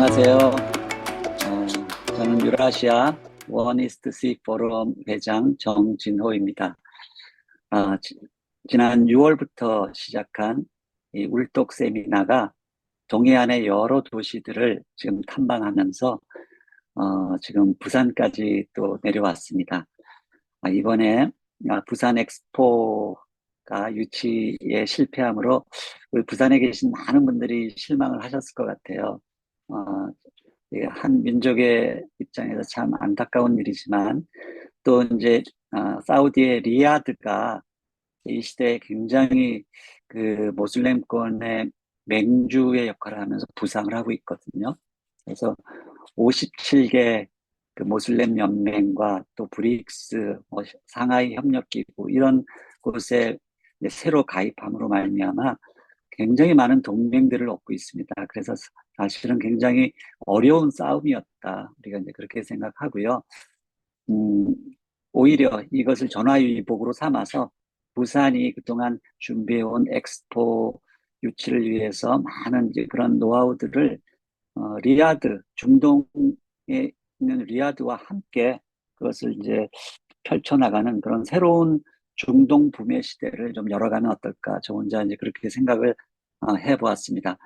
안녕하세요. 저는 유라시아 원이스트 포럼 회장 정진호입니다. 아, 지난 6월부터 시작한 이 울독 세미나가 동해안의 여러 도시들을 지금 탐방하면서 지금 부산까지 또 내려왔습니다. 이번에 부산 엑스포가 유치에 실패함으로 우리 부산에 계신 많은 분들이 실망을 하셨을 것 같아요. 어, 한 민족의 입장에서 참 안타까운 일이지만 또 이제 사우디의 리야드가 이 시대에 굉장히 그 모슬렘권의 맹주의 역할을 하면서 부상을 하고 있거든요. 그래서 57개 그 모슬렘 연맹과 또 브릭스, 상하이 협력기구 이런 곳에 이제 새로 가입함으로 말미암아 굉장히 많은 동맹들을 얻고 있습니다. 그래서 사실은 굉장히 어려운 싸움이었다. 우리가 이제 그렇게 생각하고요. 음, 오히려 이것을 전화위복으로 삼아서 부산이 그동안 준비해온 엑스포 유치를 위해서 많은 이제 그런 노하우들을 리야드, 중동에 있는 리야드와 함께 그것을 이제 펼쳐나가는 그런 새로운 중동 붐의 시대를 좀 열어가면 어떨까. 저 혼자 이제 그렇게 생각을 해보았습니다.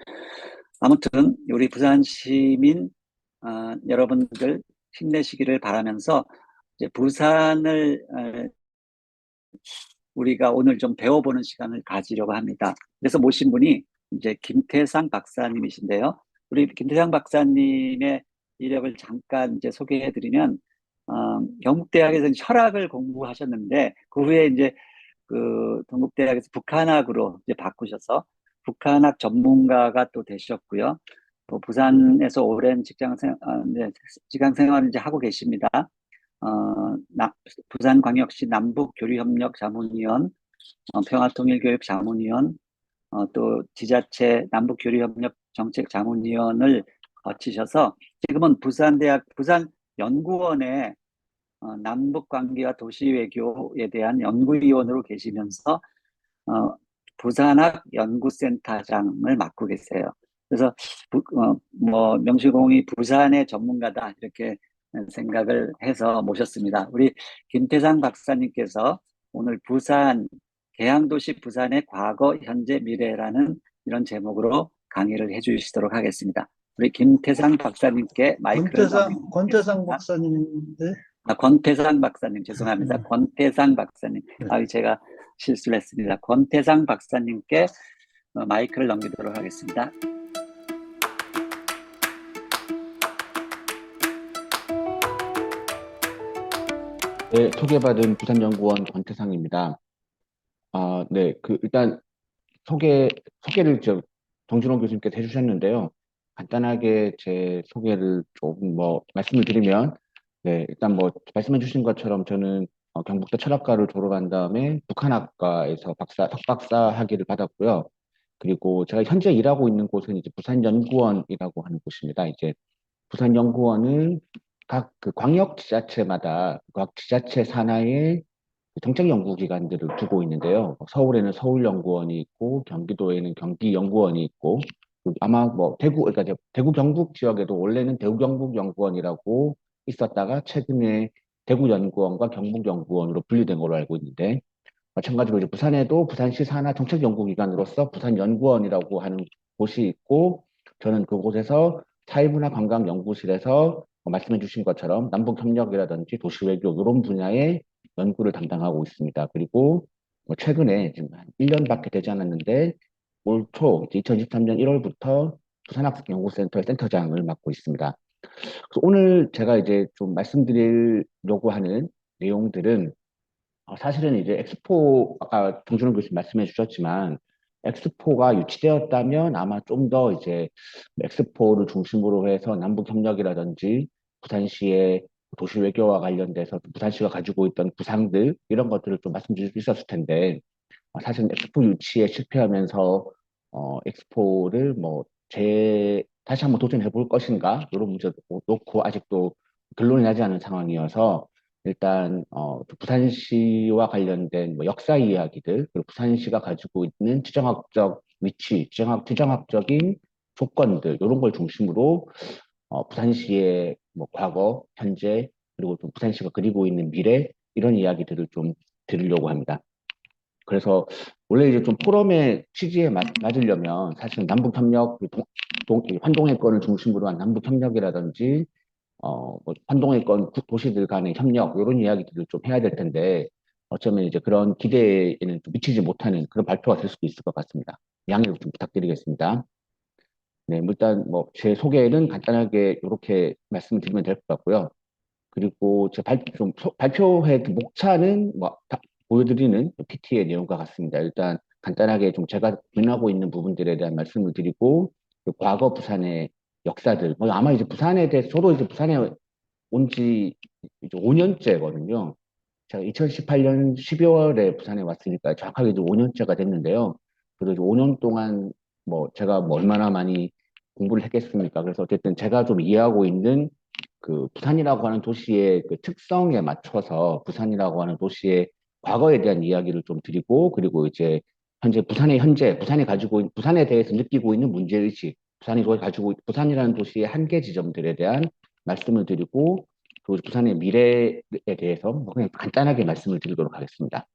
아무튼 우리 부산 시민 여러분들 힘내시기를 바라면서 이제 부산을 우리가 오늘 좀 배워보는 시간을 가지려고 합니다. 그래서 모신 분이 이제 김태상 박사님이신데요. 우리 김태상 박사님의 이력을 잠깐 이제 소개해드리면 경북대학에서 철학을 공부하셨는데 그 후에 이제 그 동국대학에서 북한학으로 이제 바꾸셔서 북한학 전문가가 또 되셨고요. 또 부산에서 오랜 네, 직장 생활을 이제 하고 계십니다. 부산광역시 남북교류협력자문위원, 평화통일교육자문위원, 또 지자체 남북교류협력정책자문위원을 거치셔서 지금은 부산대학 부산연구원에 남북관계와 도시외교에 대한 연구위원으로 계시면서 어, 부산학 연구센터장을 맡고 계세요. 그래서 뭐 명시공히 부산의 전문가다 이렇게 생각을 해서 모셨습니다. 우리 김태상 박사님께서 오늘 개항도시 부산의 과거, 현재, 미래라는 이런 제목으로 강의를 해주시도록 하겠습니다. 우리 김태상 박사님께 마이크를 권태상 넘기겠습니다. 박사님인데, 권태상 박사님, 죄송합니다. 네, 권태상 박사님. 네. 제가 실수를 했습니다. 권태상 박사님께 마이크를 넘기도록 하겠습니다. 네, 소개받은 부산연구원 권태상입니다. 네, 일단 소개를 정준호 교수님께서 해주셨는데요. 간단하게 제 소개를 조금 말씀을 드리면, 네, 일단 말씀해 주신 것처럼 저는 경북대 철학과를 졸업한 다음에 북한학과에서 석박사 학위를 받았고요. 그리고 제가 현재 일하고 있는 곳은 이제 부산연구원이라고 하는 곳입니다. 이제 부산연구원은 각 그 광역 지자체마다 각 지자체 산하의 정책 연구 기관들을 두고 있는데요. 서울에는 서울연구원이 있고 경기도에는 경기연구원이 있고 아마 그러니까 이제 대구 경북 지역에도 원래는 대구 경북연구원이라고 있었다가 최근에 대구연구원과 경북연구원으로 분리된 걸로 알고 있는데 마찬가지로 이제 부산에도 부산시 산하 정책연구기관으로서 부산연구원이라고 하는 곳이 있고 저는 그곳에서 사회문화관광연구실에서 말씀해 주신 것처럼 남북협력이라든지 도시외교 이런 분야의 연구를 담당하고 있습니다. 그리고 최근에 지금 한 1년밖에 되지 않았는데 올 초 2023년 1월부터 부산학습연구센터의 센터장을 맡고 있습니다. 그래서 오늘 제가 이제 좀 말씀드리려고 하는 내용들은 사실은 이제 엑스포 아까 정준호 교수님 말씀해 주셨지만 엑스포가 유치되었다면 아마 좀 더 이제 엑스포를 중심으로 해서 남북 협력이라든지 부산시의 도시 외교와 관련돼서 부산시가 가지고 있던 구상들 이런 것들을 좀 말씀드릴 수 있었을 텐데 사실 엑스포 유치에 실패하면서 엑스포를 다시 한번 도전해 볼 것인가 이런 문제도 놓고 아직도 결론이 나지 않은 상황이어서 일단 부산시와 관련된 역사 이야기들 그리고 부산시가 가지고 있는 지정학적 위치, 지정학적인 조건들 이런 걸 중심으로 부산시의 뭐 과거, 현재, 그리고 좀 부산시가 그리고 있는 미래, 이런 이야기들을 좀 드리려고 합니다. 그래서 원래 이제 좀 포럼의 취지에 맞으려면 사실은 남북협력, 환동해권을 중심으로 한 남북협력이라든지 뭐 환동해권 도시들 간의 협력 이런 이야기들을 좀 해야 될 텐데 어쩌면 이제 그런 기대에는 좀 미치지 못하는 그런 발표가 될 수도 있을 것 같습니다. 양해 좀 부탁드리겠습니다. 네, 뭐 일단 뭐 제 소개는 간단하게 이렇게 말씀드리면 될 것 같고요. 그리고 제 발표회 그 목차는 뭐 보여드리는 PT의 내용과 같습니다. 일단 간단하게 좀 제가 고민하고 있는 부분들에 대한 말씀을 드리고 그 과거 부산의 역사들, 뭐 아마 이제 부산에 대해서 저도 이제 부산에 온 지 이제 5년째거든요. 제가 2018년 12월에 부산에 왔으니까 정확하게 이제 5년째가 됐는데요. 그래도 이제 5년 동안 뭐 제가 뭐 얼마나 많이 공부를 했겠습니까? 그래서 어쨌든 제가 좀 이해하고 있는 그 부산이라고 하는 도시의 그 특성에 맞춰서 부산이라고 하는 도시의 과거에 대한 이야기를 좀 드리고 그리고 이제 현재 부산이 가지고 부산에 대해서 느끼고 있는 문제의식, 부산이라는 도시의 한계 지점들에 대한 말씀을 드리고 그리고 부산의 미래에 대해서 뭐 그냥 간단하게 말씀을 드리도록 하겠습니다.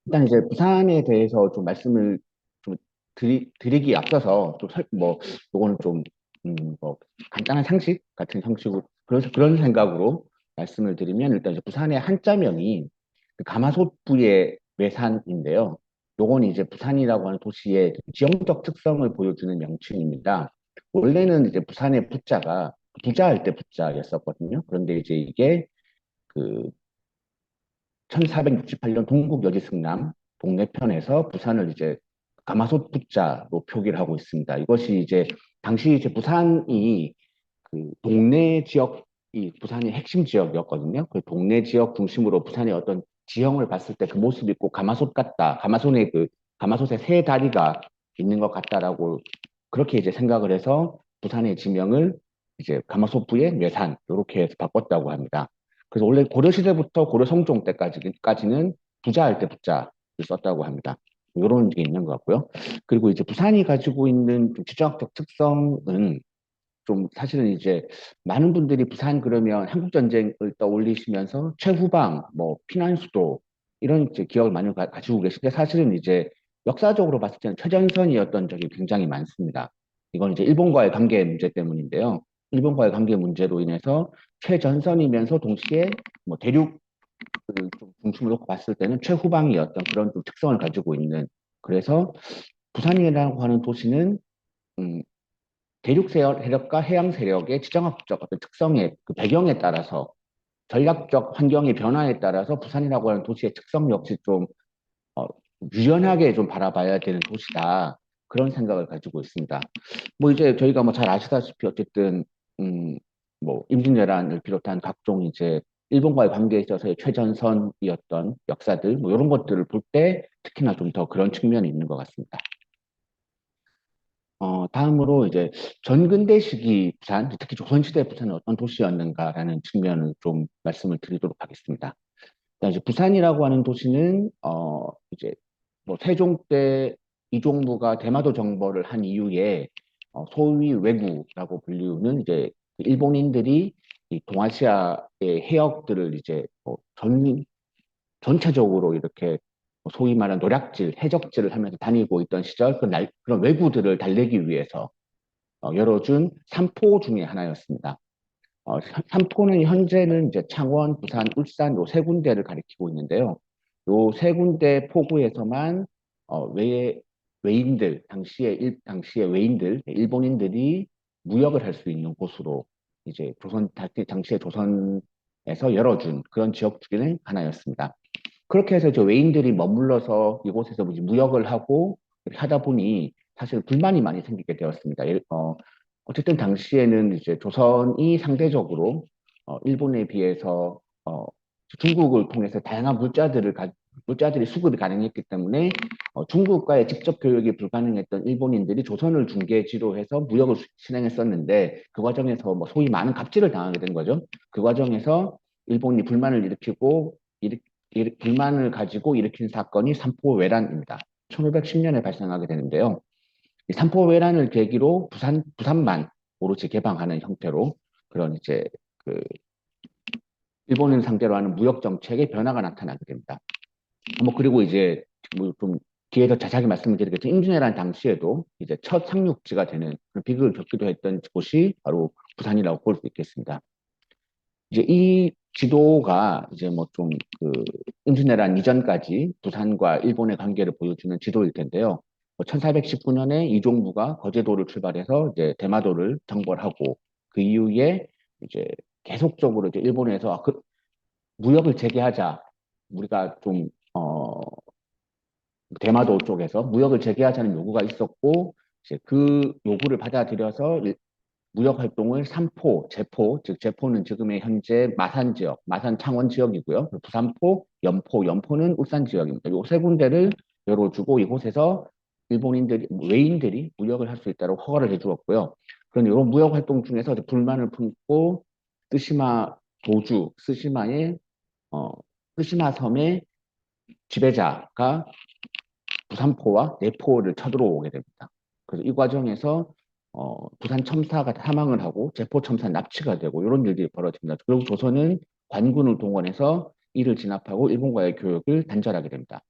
일단 이제 부산에 대해서 좀 말씀을 좀 드리기 앞서서 뭐 요거는 좀 뭐 간단한 상식 같은 형식으로 그런 생각으로 말씀을 드리면 일단 이제 부산의 한자명이 그 가마솥부의 외산인데요. 요건 이제 부산이라고 하는 도시의 지형적 특성을 보여주는 명칭입니다. 원래는 이제 부산의 부자가 부자할 때 부자였었거든요. 그런데 이제 이게 그 1468년 동국여지승남 동래편에서 부산을 이제 가마솥 부자로 표기를 하고 있습니다. 이것이 이제 당시 이제 부산이 그 동래 지역이 부산의 핵심 지역이었거든요. 그 동래 지역 중심으로 부산의 어떤 지형을 봤을 때 그 모습이 꼭 가마솥 같다. 가마솥에 세 다리가 있는 것 같다라고 그렇게 이제 생각을 해서 부산의 지명을 이제 가마솥부의 뇌산 이렇게 해서 바꿨다고 합니다. 그래서 원래 고려 시대부터 고려 성종 때까지는 부자할 때 부자를 썼다고 합니다. 이런 게 있는 것 같고요. 그리고 이제 부산이 가지고 있는 좀 지정학적 특성은 좀 사실은 이제 많은 분들이 부산 그러면 한국 전쟁을 떠올리시면서 최후방, 뭐 피난 수도 이런 이제 기억을 많이 가지고 계신데 사실은 이제 역사적으로 봤을 때는 최전선이었던 적이 굉장히 많습니다. 이건 이제 일본과의 관계 문제 때문인데요. 일본과의 관계 문제로 인해서 최전선이면서 동시에 뭐 대륙을 좀 중심으로 놓고 봤을 때는 최후방이었던 그런 좀 특성을 가지고 있는 그래서 부산이라고 하는 도시는 음, 대륙 세력과 해양 세력의 지정학적 어떤 특성의 그 배경에 따라서 전략적 환경의 변화에 따라서 부산이라고 하는 도시의 특성 역시 좀 어, 유연하게 좀 바라봐야 되는 도시다. 그런 생각을 가지고 있습니다. 뭐 이제 저희가 뭐 잘 아시다시피 어쨌든 음, 뭐 임진왜란을 비롯한 각종 이제 일본과의 관계에 있어서의 최전선이었던 역사들 뭐 이런 것들을 볼 때 특히나 좀 더 그런 측면이 있는 것 같습니다. 다음으로 이제 전근대 시기 부산, 특히 조선시대 부산은 어떤 도시였는가라는 측면을 좀 말씀을 드리도록 하겠습니다. 일단 이제 부산이라고 하는 도시는, 이제 뭐 세종 때 이종무가 대마도 정벌을 한 이후에, 소위 왜구라고 불리우는 이제 일본인들이 이 동아시아의 해역들을 이제 전체적으로 이렇게 소위 말하는 노략질, 해적질을 하면서 다니고 있던 시절 그런 왜구들을 달래기 위해서 열어준 삼포 중에 하나였습니다. 삼포는 현재는 이제 창원, 부산, 울산 요 세 군데를 가리키고 있는데요. 요 세 군데 포구에서만 외인들 당시의 외인들 일본인들이 무역을 할 수 있는 곳으로 이제 당시의 조선에서 열어준 그런 지역 중에 하나였습니다. 그렇게 해서 저 외인들이 머물러서 이곳에서 뭐지 무역을 하고 이렇게 하다 보니 사실 불만이 많이 생기게 되었습니다. 어쨌든 당시에는 이제 조선이 상대적으로 일본에 비해서 중국을 통해서 다양한 물자들이 수급이 가능했기 때문에 중국과의 직접 교역이 불가능했던 일본인들이 조선을 중개지로 해서 무역을 실행했었는데 그 과정에서 뭐 소위 많은 갑질을 당하게 된 거죠. 그 과정에서 일본이 불만을 가지고 일으킨 사건이 삼포외란입니다. 1510년에 발생하게 되는데요. 이 삼포외란을 계기로 부산만 오로지 개방하는 형태로 그런 이제 그 일본을 상대로 하는 무역 정책의 변화가 나타나게 됩니다. 뭐 그리고 이제 뭐 좀 뒤에서 자세하게 말씀을 드리겠지만 임진왜란 당시에도 이제 첫 상륙지가 되는 그런 비극을 겪기도 했던 곳이 바로 부산이라고 볼 수 있겠습니다. 이제 이 지도가 이제 뭐 좀 그 임진왜란 이전까지 부산과 일본의 관계를 보여주는 지도일 텐데요. 뭐 1419년에 이종무가 거제도를 출발해서 이제 대마도를 정벌하고 그 이후에 이제 계속적으로 이제 일본에서 무역을 재개하자 우리가 좀 대마도 쪽에서 무역을 재개하자는 요구가 있었고 이제 그 요구를 받아들여서 무역 활동을 삼포, 제포, 즉 제포는 지금의 현재 마산 지역, 마산 창원 지역이고요. 부산포, 연포, 연포는 울산 지역입니다. 요 세 군데를 열어주고 이곳에서 일본인들이 외인들이 무역을 할 수 있도록 허가를 해주었고요. 그런 이런 무역 활동 중에서 불만을 품고 쓰시마 도주, 쓰시마의 어, 쓰시마 섬의 지배자가 부산포와 내포를 쳐들어오게 됩니다. 그래서 이 과정에서 부산 첨사가 사망을 하고 제포 첨사 납치가 되고 이런 일들이 벌어집니다. 그리고 조선은 관군을 동원해서 이를 진압하고 일본과의 교역을 단절하게 됩니다.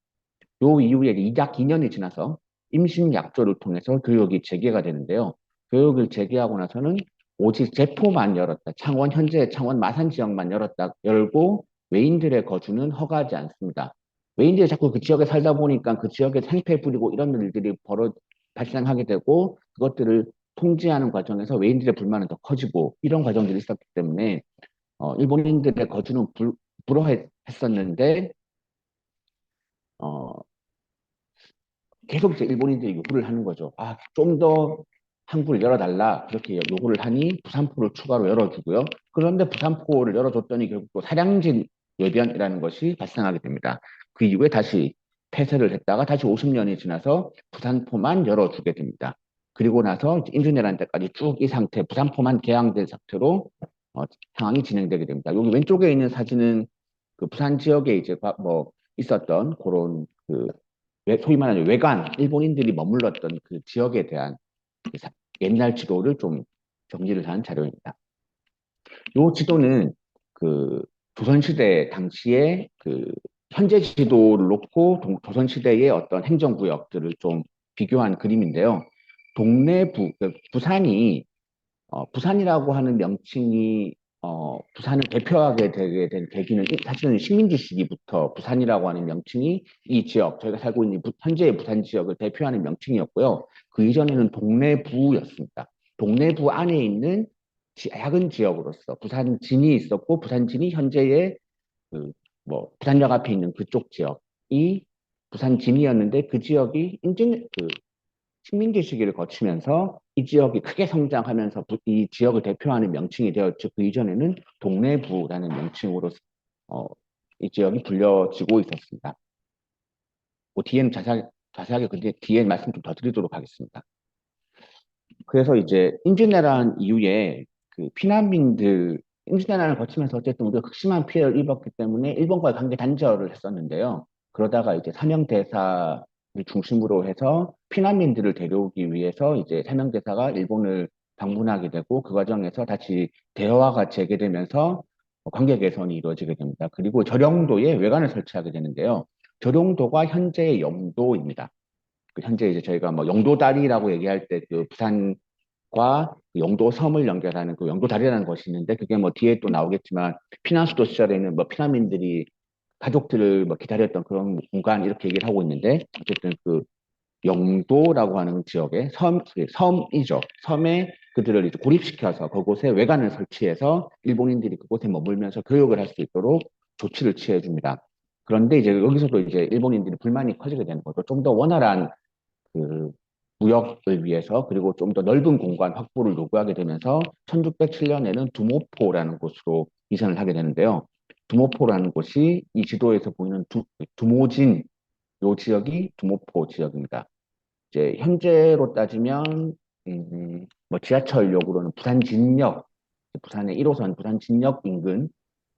요 이후에 약 2년이 지나서 임신약조를 통해서 교역이 재개가 되는데요. 교역을 재개하고 나서는 오직 제포만 열었다. 창원 현재 창원 마산 지역만 열고 외인들의 거주는 허가하지 않습니다. 외인들이 자꾸 그 지역에 살다 보니까 그 지역에 생패 부리고 이런 일들이 발생하게 되고 그것들을 통제하는 과정에서 외인들의 불만은 더 커지고 이런 과정들이 있었기 때문에 일본인들의 거주는 불허했었는데 어, 계속 이제 일본인들이 요구를 하는 거죠. 아, 좀 더 항구를 열어달라. 그렇게 요구를 하니 부산포를 추가로 열어주고요. 그런데 부산포를 열어줬더니 결국 또 사량진 예변이라는 것이 발생하게 됩니다. 그 이후에 다시 폐쇄를 했다가 다시 50년이 지나서 부산포만 열어주게 됩니다. 그리고 나서 임진왜란 때까지 쭉 이 상태, 부산포만 개항된 상태로 상황이 진행되게 됩니다. 여기 왼쪽에 있는 사진은 그 부산 지역에 이제 뭐 있었던 그런 그 소위 말하는 외관, 일본인들이 머물렀던 그 지역에 대한 그 옛날 지도를 좀 정리를 한 자료입니다. 이 지도는 그 조선시대 당시에 그 현재 지도를 놓고 조선시대의 어떤 행정구역들을 좀 비교한 그림인데요. 동래부, 부산이 부산이라고 하는 명칭이 부산을 대표하게 되게 된 계기는 사실은 식민지 시기부터 부산이라고 하는 명칭이 이 지역, 저희가 살고 있는 현재의 부산 지역을 대표하는 명칭이었고요. 그 이전에는 동래부였습니다. 동래부 안에 있는 작은 지역으로서 부산 진이 있었고 부산 진이 현재의 그 뭐 부산역 앞에 있는 그쪽 지역이 부산 진이었는데 그 지역이 인증 식민지 시기를 거치면서 이 지역이 크게 성장하면서 이 지역을 대표하는 명칭이 되었죠. 그 이전에는 동래부라는 명칭으로 어, 이 지역이 불려지고 있었습니다. 뭐 뒤에는 자세하게 근데 뒤에 말씀 좀 더 드리도록 하겠습니다. 그래서 이제 임진왜란 이후에 그 피난민들 임진왜란을 거치면서 어쨌든 우리가 극심한 피해를 입었기 때문에 일본과의 관계 단절을 했었는데요. 그러다가 이제 사명대사를 중심으로 해서 피난민들을 데려오기 위해서 이제 사명대사가 일본을 방문하게 되고 그 과정에서 다시 대화가 재개되면서 관계 개선이 이루어지게 됩니다. 그리고 절용도에 외관을 설치하게 되는데요. 절용도가 현재의 영도입니다. 그 현재 이제 저희가 뭐 영도다리라고 얘기할 때 그 부산과 그 영도 섬을 연결하는 그 영도다리라는 것이 있는데 그게 뭐 뒤에 또 나오겠지만 피난수도 시절에는 뭐 피난민들이 가족들을 뭐 기다렸던 그런 공간 이렇게 얘기를 하고 있는데 어쨌든 그 영도라고 하는 지역에 섬이죠. 섬에 그들을 이제 고립시켜서 그곳에 외관을 설치해서 일본인들이 그곳에 머물면서 교육을 할 수 있도록 조치를 취해 줍니다. 그런데 이제 여기서도 이제 일본인들이 불만이 커지게 되는 거죠. 좀 더 원활한 그 무역을 위해서 그리고 좀 더 넓은 공간 확보를 요구하게 되면서 1607년에는 두모포라는 곳으로 이전을 하게 되는데요. 두모포라는 곳이 이 지도에서 보이는 두모진 요 지역이 두모포 지역입니다. 이제 현재로 따지면 뭐 지하철역으로는 부산진역, 부산의 1호선 부산진역 인근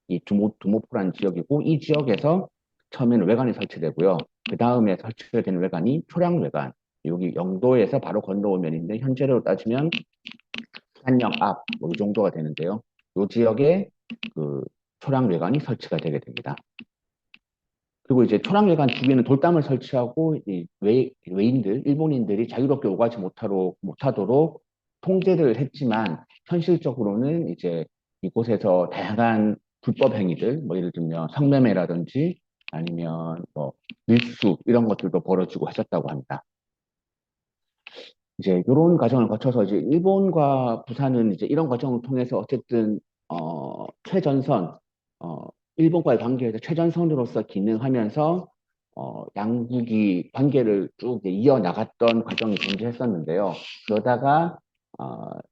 이 두모포라는 지역이고 이 지역에서 처음에는 외관이 설치되고요. 그 다음에 설치가 되는 외관이 초량외관. 여기 영도에서 바로 건너오면 있는데 현재로 따지면 부산역 앞, 뭐 이 정도가 되는데요. 이 지역에 그 초량외관이 설치가 되게 됩니다. 그리고 이제 초량외관 주변에 돌담을 설치하고 이 외인들, 일본인들이 자유롭게 오가지 못하도록 통제를 했지만 현실적으로는 이제 이곳에서 다양한 불법 행위들, 뭐 예를 들면 성매매라든지 아니면 뭐 밀수 이런 것들도 벌어지고 했었다고 합니다. 이제 이런 과정을 거쳐서 이제 일본과 부산은 이제 이런 과정을 통해서 어쨌든 최전선 일본과의 관계에서 최전선으로서 기능하면서 양국이 관계를 쭉 이제 이어나갔던 과정이 존재했었는데요. 그러다가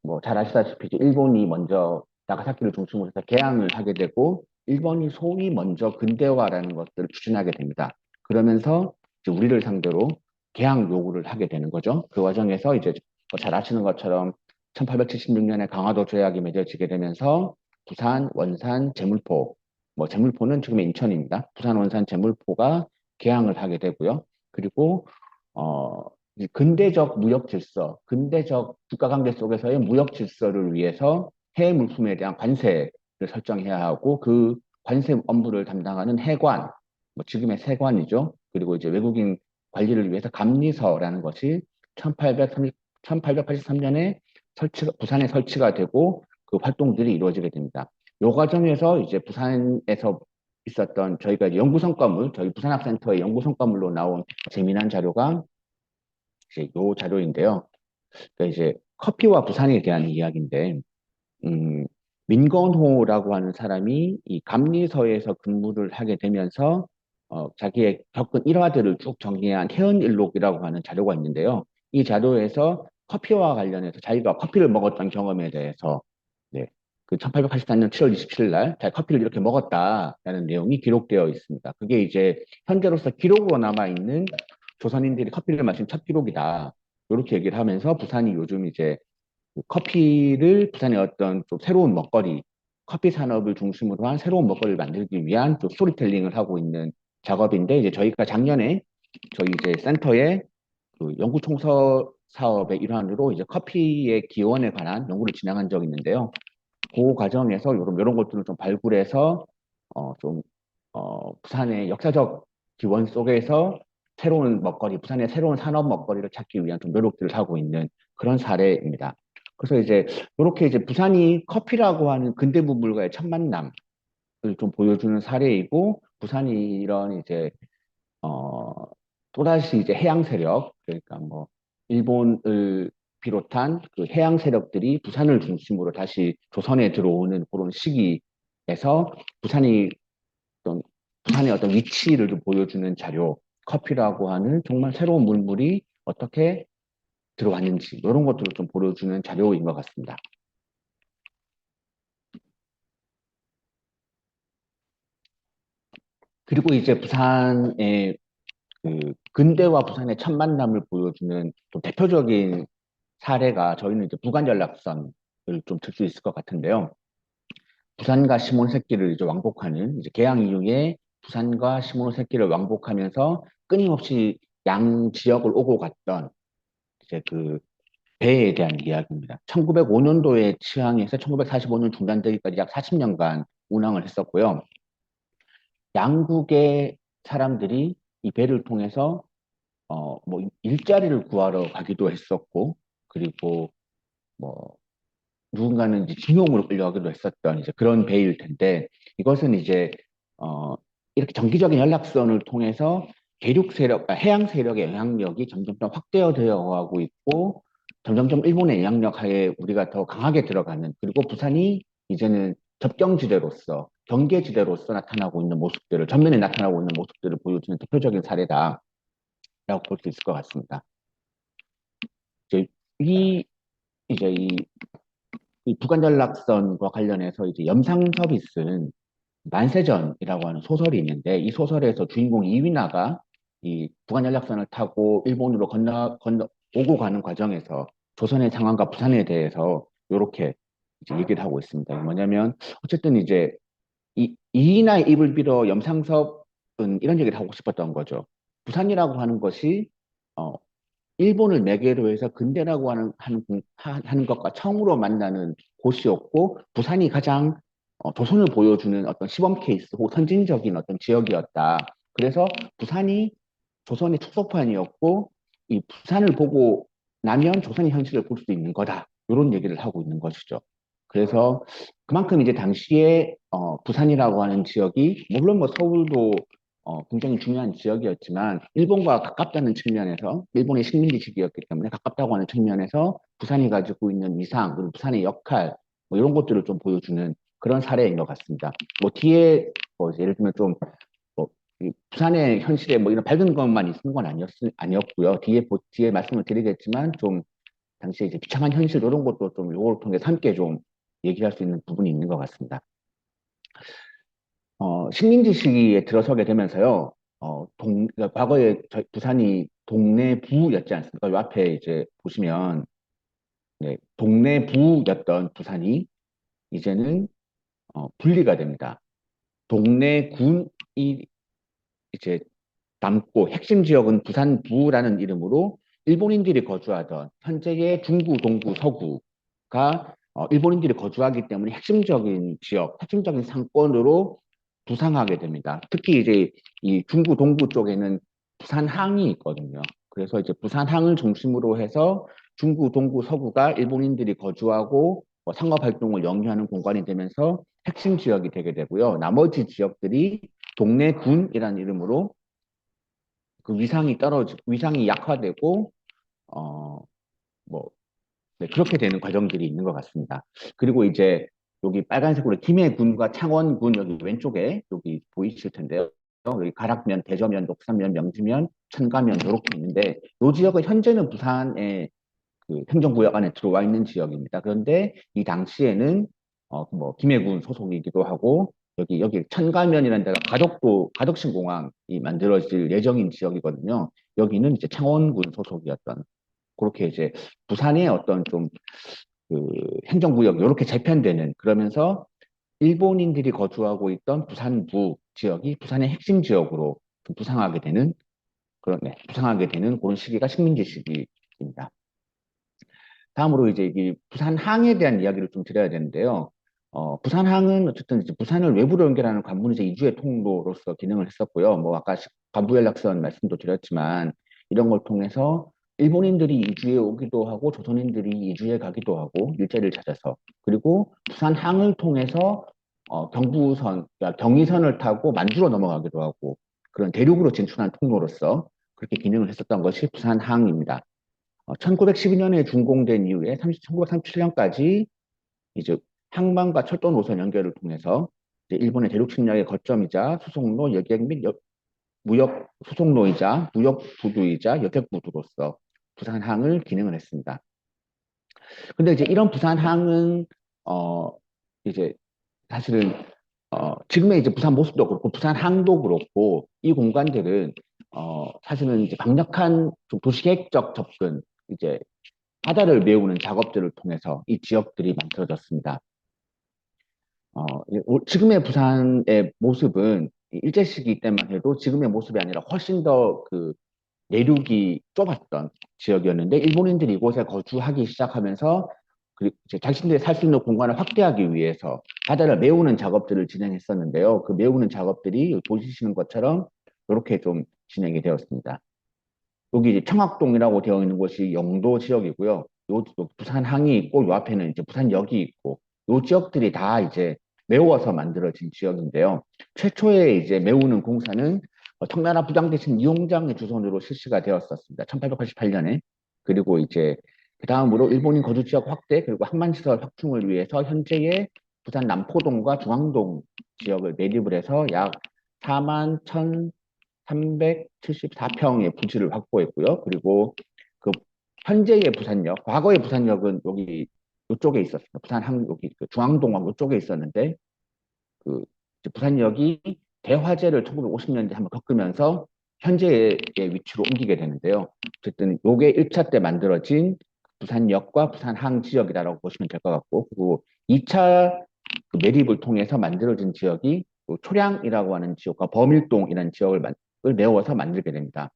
뭐 잘 아시다시피 이제 일본이 먼저 나가사키를 중심으로 해서 개항을 하게 되고 일본이 소위 먼저 근대화라는 것들을 추진하게 됩니다. 그러면서 이제 우리를 상대로 개항 요구를 하게 되는 거죠. 그 과정에서 이제 뭐잘 아시는 것처럼 1876년에 강화도 조약이 맺어지게 되면서 부산, 원산, 제물포, 뭐 제물포는 지금의 인천입니다. 부산, 원산, 제물포가 개항을 하게 되고요. 그리고 이 근대적 무역 질서, 근대적 국가 관계 속에서의 무역 질서를 위해서 해외 물품에 대한 관세를 설정해야 하고 그 관세 업무를 담당하는 해관, 뭐 지금의 세관이죠. 그리고 이제 외국인 관리를 위해서 감리서라는 것이 1883년에 부산에 설치가 되고 그 활동들이 이루어지게 됩니다. 이 과정에서 이제 부산에서 있었던 저희가 이제 연구 성과물, 저희 부산학센터의 연구 성과물로 나온 재미난 자료가 이제 이 자료인데요. 그러니까 이제 커피와 부산에 대한 이야기인데, 음, 민건호라고 하는 사람이 이 감리서에서 근무를 하게 되면서 자기의 겪은 일화들을 쭉 정리한 회원일록이라고 하는 자료가 있는데요. 이 자료에서 커피와 관련해서 자기가 커피를 먹었던 경험에 대해서 네, 그 1884년 7월 27일 날 자기 커피를 이렇게 먹었다라는 내용이 기록되어 있습니다. 그게 이제 현재로서 기록으로 남아 있는 조선인들이 커피를 마신 첫 기록이다. 이렇게 얘기를 하면서 부산이 요즘 이제 그 커피를 부산의 어떤 좀 새로운 먹거리, 커피 산업을 중심으로 한 새로운 먹거리를 만들기 위한 좀 스토리텔링을 하고 있는 작업인데 이제 저희가 작년에 저희 이제 센터에 그 연구 총서 사업의 일환으로 이제 커피의 기원에 관한 연구를 진행한 적이 있는데요. 그 과정에서 이런 것들을 좀 발굴해서 좀 부산의 역사적 기원 속에서 새로운 먹거리, 부산의 새로운 산업 먹거리를 찾기 위한 좀 노력들을 하고 있는 그런 사례입니다. 그래서 이제 이렇게 이제 부산이 커피라고 하는 근대무물과의 첫 만남을 좀 보여주는 사례이고 부산이 이런 이제 어, 또다시 이제 해양 세력, 그러니까 뭐, 일본을 비롯한 그 해양 세력들이 부산을 중심으로 다시 조선에 들어오는 그런 시기에서 부산이 어떤, 부산의 어떤 위치를 좀 보여주는 자료, 커피라고 하는 정말 새로운 물물이 어떻게 들어왔는지, 이런 것들을 좀 보여주는 자료인 것 같습니다. 그리고 이제 부산의 그 근대와 부산의 첫 만남을 보여주는 좀 대표적인 사례가 저희는 이제 부관연락선을 좀 들 수 있을 것 같은데요. 부산과 시몬새끼를 이제 왕복하는 이제 개항 이후에 부산과 시몬새끼를 왕복하면서 끊임없이 양 지역을 오고 갔던 이제 그 배에 대한 이야기입니다. 1905년도에 취항해서 1945년 중단되기까지 약 40년간 운항을 했었고요. 양국의 사람들이 이 배를 통해서 뭐 일자리를 구하러 가기도 했었고, 그리고 뭐 누군가는 이제 징용으로 끌려가기도 했었던 이제 그런 배일 텐데 이것은 이제 어 이렇게 정기적인 연락선을 통해서 대륙 세력, 해양 세력의 영향력이 점점점 확대되어 가고 있고 점점점 일본의 영향력 하에 우리가 더 강하게 들어가는 그리고 부산이 이제는 접경지대로서 경계지대로서 나타나고 있는 모습들을 전면에 나타나고 있는 모습들을 보여주는 대표적인 사례다라고 볼 수 있을 것 같습니다. 이제 이 이제 이 부관전락선과 관련해서 이제 염상 서비스는 만세전이라고 하는 소설이 있는데 이 소설에서 주인공 이위나가 이 부관연락선을 타고 일본으로 오고 가는 과정에서 조선의 상황과 부산에 대해서 이렇게 이제 얘기를 하고 있습니다. 뭐냐면 어쨌든 이제 이이나의 입을 빌어 염상섭은 이런 얘기를 하고 싶었던 거죠. 부산이라고 하는 것이 어, 일본을 매개로 해서 근대라고 하는 것과 처음으로 만나는 곳이었고, 부산이 가장 조선을 보여주는 어떤 시범 케이스 혹은 선진적인 어떤 지역이었다. 그래서 부산이 조선의 축소판이었고, 이 부산을 보고 나면 조선의 현실을 볼 수 있는 거다. 이런 얘기를 하고 있는 것이죠. 그래서 그만큼 이제 당시에 부산이라고 하는 지역이 물론 뭐 서울도 굉장히 중요한 지역이었지만 일본과 가깝다는 측면에서 일본의 식민지 시기였기 때문에 가깝다고 하는 측면에서 부산이 가지고 있는 위상 그리고 부산의 역할 뭐 이런 것들을 좀 보여주는 그런 사례인 것 같습니다. 뭐 뒤에 뭐 예를 들면 좀 뭐, 이 부산의 현실에 뭐 이런 밝은 것만 있는 건 아니었고요. 뒤에 말씀을 드리겠지만 좀 당시에 이제 비참한 현실 이런 것도 좀 요걸 통해서 함께 좀 얘기할 수 있는 부분이 있는 것 같습니다. 식민지 시기에 들어서게 되면서요, 그러니까 과거에 부산이 동래부였지 않습니까? 요 앞에 이제 보시면, 네, 동래부였던 부산이 이제는 분리가 됩니다. 동래군이 이제 남고 핵심 지역은 부산부라는 이름으로 일본인들이 거주하던 현재의 중구, 동구, 서구가 일본인들이 거주하기 때문에 핵심적인 지역, 핵심적인 상권으로 부상하게 됩니다. 특히 이제 이 중구, 동구 쪽에는 부산항이 있거든요. 그래서 이제 부산항을 중심으로 해서 중구, 동구, 서구가 일본인들이 거주하고 상업 활동을 영위하는 공간이 되면서 핵심 지역이 되게 되고요. 나머지 지역들이 동래군이라는 이름으로 그 위상이 약화되고, 어, 뭐, 네, 그렇게 되는 과정들이 있는 것 같습니다. 그리고 이제 여기 빨간색으로 김해군과 창원군 여기 왼쪽에 여기 보이실 텐데요. 여기 가락면, 대저면, 녹산면, 명지면, 천가면 이렇게 있는데 이 지역은 현재는 부산의 그 행정구역 안에 들어와 있는 지역입니다. 그런데 이 당시에는 뭐 김해군 소속이기도 하고 여기 천가면이라는 데가 가덕신공항이 만들어질 예정인 지역이거든요. 여기는 이제 창원군 소속이었던 그렇게 이제 부산의 어떤 좀 그 행정구역 이렇게 재편되는 그러면서 일본인들이 거주하고 있던 부산부 지역이 부산의 핵심 지역으로 좀 부상하게 되는 부상하게 되는 그런 시기가 식민지 시기입니다. 다음으로 이제 이 부산항에 대한 이야기를 좀 드려야 되는데요. 부산항은 어쨌든 이제 부산을 외부로 연결하는 관문이자 이주의 통로로서 기능을 했었고요. 뭐 아까 관부연락선 말씀도 드렸지만 이런 걸 통해서 일본인들이 이주해 오기도 하고 조선인들이 이주해 가기도 하고 일자리를 찾아서 그리고 부산항을 통해서 경부선, 그러니까 경의선을 타고 만주로 넘어가기도 하고 그런 대륙으로 진출한 통로로서 그렇게 기능을 했었던 것이 부산항입니다. 1912년에 준공된 이후에 1937년까지 이제 항만과 철도 노선 연결을 통해서 이제 일본의 대륙 침략의 거점이자 수송로, 여객 및 무역 수송로이자 무역 부두이자 여객 부두로서 부산항을 기능을 했습니다. 근데 이제 이런 부산항은 어 이제 사실은 지금의 이제 부산 모습도 그렇고 부산항도 그렇고 이 공간들은 사실은 이제 강력한 좀 도시계획적 접근 이제 바다를 메우는 작업들을 통해서 이 지역들이 만들어졌습니다. 지금의 부산의 모습은 일제시기 때만 해도 지금의 모습이 아니라 훨씬 더 그 내륙이 좁았던 지역이었는데 일본인들이 이곳에 거주하기 시작하면서 이제 자신들이 살 수 있는 공간을 확대하기 위해서 바다를 메우는 작업들을 진행했었는데요. 그 메우는 작업들이 보시는 것처럼 이렇게 좀 진행이 되었습니다. 여기 이제 청학동이라고 되어 있는 곳이 영도 지역이고요. 요 부산항이 있고 요 앞에는 이제 부산역이 있고 요 지역들이 다 이제 메워서 만들어진 지역인데요. 최초에 이제 메우는 공사는 청나라 부장 대신 이용장의 주선으로 실시가 되었었습니다. 1888년에. 그리고 이제 그 다음으로 일본인 거주 지역 확대 그리고 항만시설 확충을 위해서 현재의 부산 남포동과 중앙동 지역을 매립을 해서 약 4만 1,374평의 부지를 확보했고요. 그리고 그 현재의 부산역, 과거의 부산역은 여기 이쪽에 있었습니다. 부산항 여기 그 중앙동하고 이쪽에 있었는데 그 부산역이 대화재를 1950년대 한번 겪으면서 현재의 위치로 옮기게 되는데요. 어쨌든 요게 1차 때 만들어진 부산역과 부산항 지역이라고 보시면 될 것 같고 그리고 2차 그 매립을 통해서 만들어진 지역이 초량이라고 하는 지역과 범일동이라는 지역을 메워서 만들게 됩니다.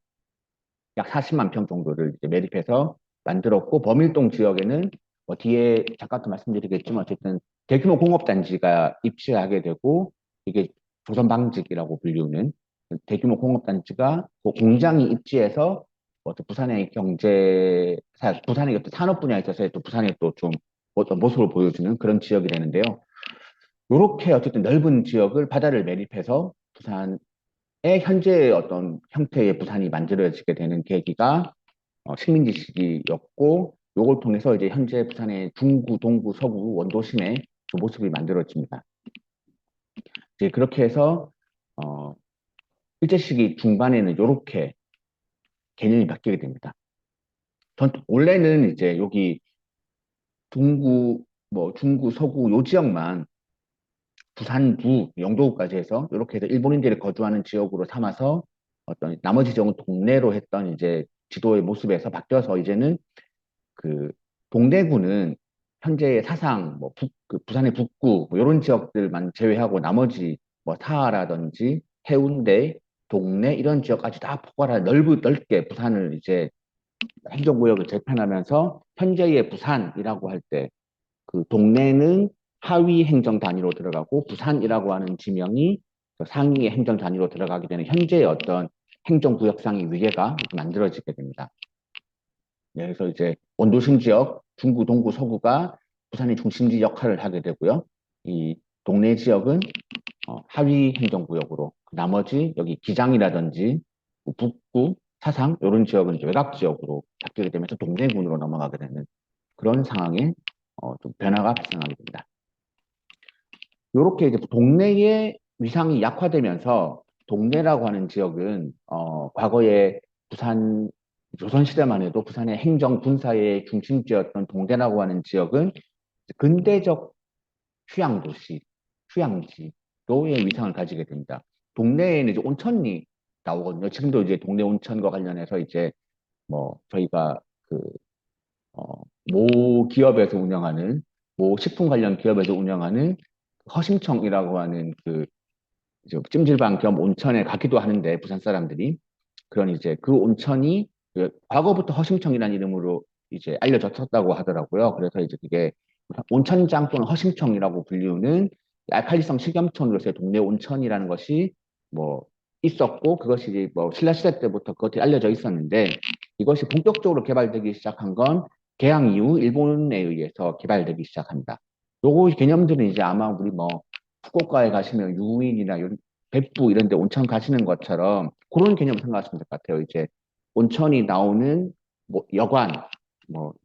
약 40만 평 정도를 이제 매립해서 만들었고, 범일동 지역에는 뭐 뒤에 잠깐 말씀드리겠지만 어쨌든 대규모 공업단지가 입주하게 되고, 이게 조선방직이라고 불리는 대규모 공업단지가 그 공장이 입지해서 어떤 부산의 부산의 어떤 산업 분야에 있어서의 또 부산의 또 좀 어떤 모습을 보여주는 그런 지역이 되는데요. 이렇게 어쨌든 넓은 지역을 바다를 매립해서 부산의 현재의 어떤 형태의 부산이 만들어지게 되는 계기가 식민지 시기였고, 요걸 통해서 이제 현재 부산의 중구, 동구, 서구 원도심의 그 모습이 만들어집니다. 이제 그렇게 해서 어, 일제시기 중반에는 이렇게 개념이 바뀌게 됩니다. 원래는 이제 여기 중구, 중구, 서구 요 지역만 부산부, 영도구까지 해서 이렇게 해서 일본인들이 거주하는 지역으로 삼아서 어떤 나머지 지역은 동네로 했던 이제 지도의 모습에서 바뀌어서 이제는 그 동대구는 현재의 사상, 그 부산의 북구 이런 지역들만 제외하고 나머지 사하라든지 해운대, 동네 이런 지역까지 다 포괄한 넓게 부산을 이제 행정구역을 재편하면서 현재의 부산이라고 할 때 그 동네는 하위 행정 단위로 들어가고 부산이라고 하는 지명이 그 상위 행정 단위로 들어가게 되는 현재의 어떤 행정구역상의 위계가 만들어지게 됩니다. 네, 그래서 이제 원도심 지역 중구, 동구, 서구가 부산의 중심지 역할을 하게 되고요. 이 동네 지역은 하위 행정구역으로 나머지 여기 기장이라든지 북구, 사상 이런 지역은 이제 외곽 지역으로 바뀌게 되면서 동대군으로 넘어가게 되는 그런 상황에 좀 변화가 발생하게 됩니다. 이렇게 이제 동네의 위상이 약화되면서 동네라고 하는 지역은 과거에 부산 조선시대만 해도 부산의 행정 군사의 중심지였던 동대라고 하는 지역은 근대적 휴양도시, 휴양지로의 위상을 가지게 됩니다. 동네에는 이제 온천이 나오거든요. 지금도 이제 동네 온천과 관련해서 이제 저희가 그 모 기업에서 운영하는 모 식품 관련 기업에서 운영하는 허심청이라고 하는 그 이제 찜질방 겸 온천에 가기도 하는데 부산 사람들이 그런 이제 그 온천이 그 과거부터 허심청이라는 이름으로 이제 알려졌었다고 하더라고요. 그래서 이제 그게 온천장 또는 허심청이라고 불리우는 알칼리성 식염촌으로서의 동네 온천이라는 것이 뭐 있었고 그것이 신라시대 때부터 그것이 알려져 있었는데 이것이 본격적으로 개발되기 시작한 건 개항 이후 일본에 의해서 개발되기 시작합니다. 요거 개념들은 이제 아마 우리 후쿠오카에 가시면 유인이나別府 이런 데 온천 가시는 것처럼 그런 개념 생각하시면 될 것 같아요. 이제 온천이 나오는 여관,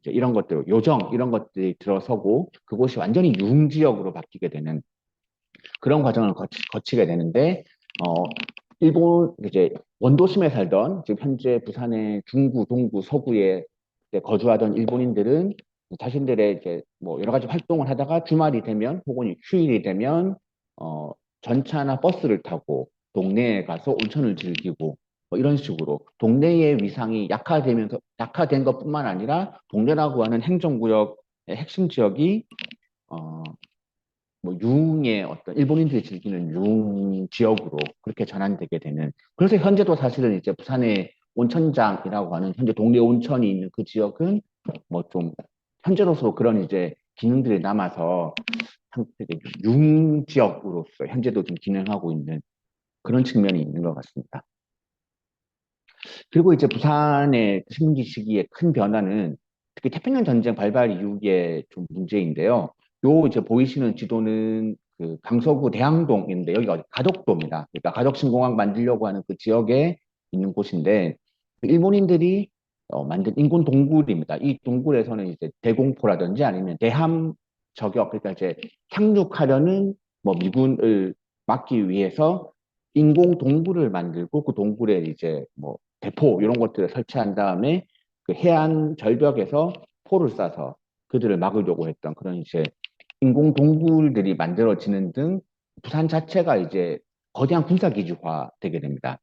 이제 이런 것들, 요정 이런 것들이 들어서고 그곳이 완전히 유흥지역으로 바뀌게 되는 그런 과정을 거치게 되는데 일본 이제 원도심에 살던 지금 현재 부산의 중구, 동구, 서구에 거주하던 일본인들은 자신들의 이제 여러 가지 활동을 하다가 주말이 되면 혹은 휴일이 되면 어, 전차나 버스를 타고 동네에 가서 온천을 즐기고 이런 식으로 동네의 위상이 약화된 것뿐만 아니라 동네라고 하는 행정구역의 핵심 지역이 어, 유흥의 어떤 일본인들이 즐기는 유흥 지역으로 그렇게 전환되게 되는 그래서 현재도 사실은 이제 부산의 온천장이라고 하는 현재 동네 온천이 있는 그 지역은 좀 현재로서 그런 이제 기능들이 남아서 되게 유흥 지역으로서 현재도 좀 기능하고 있는 그런 측면이 있는 것 같습니다. 그리고 이제 부산의 식민지 시기의 큰 변화는 특히 태평양 전쟁 발발 이후의 좀 문제인데요. 요 이제 보이시는 지도는 그 강서구 대항동인데 여기가 가덕도입니다. 그러니까 가덕신공항 만들려고 하는 그 지역에 있는 곳인데 그 일본인들이 만든 인근 동굴입니다. 이 동굴에서는 이제 대공포라든지 아니면 대함 저격 그러니까 이제 상륙하려는 미군을 막기 위해서 인공 동굴을 만들고 그 동굴에 이제 대포 이런 것들을 설치한 다음에 그 해안 절벽에서 포를 쏴서 그들을 막으려고 했던 그런 이제 인공 동굴들이 만들어지는 등 부산 자체가 이제 거대한 군사 기지화 되게 됩니다.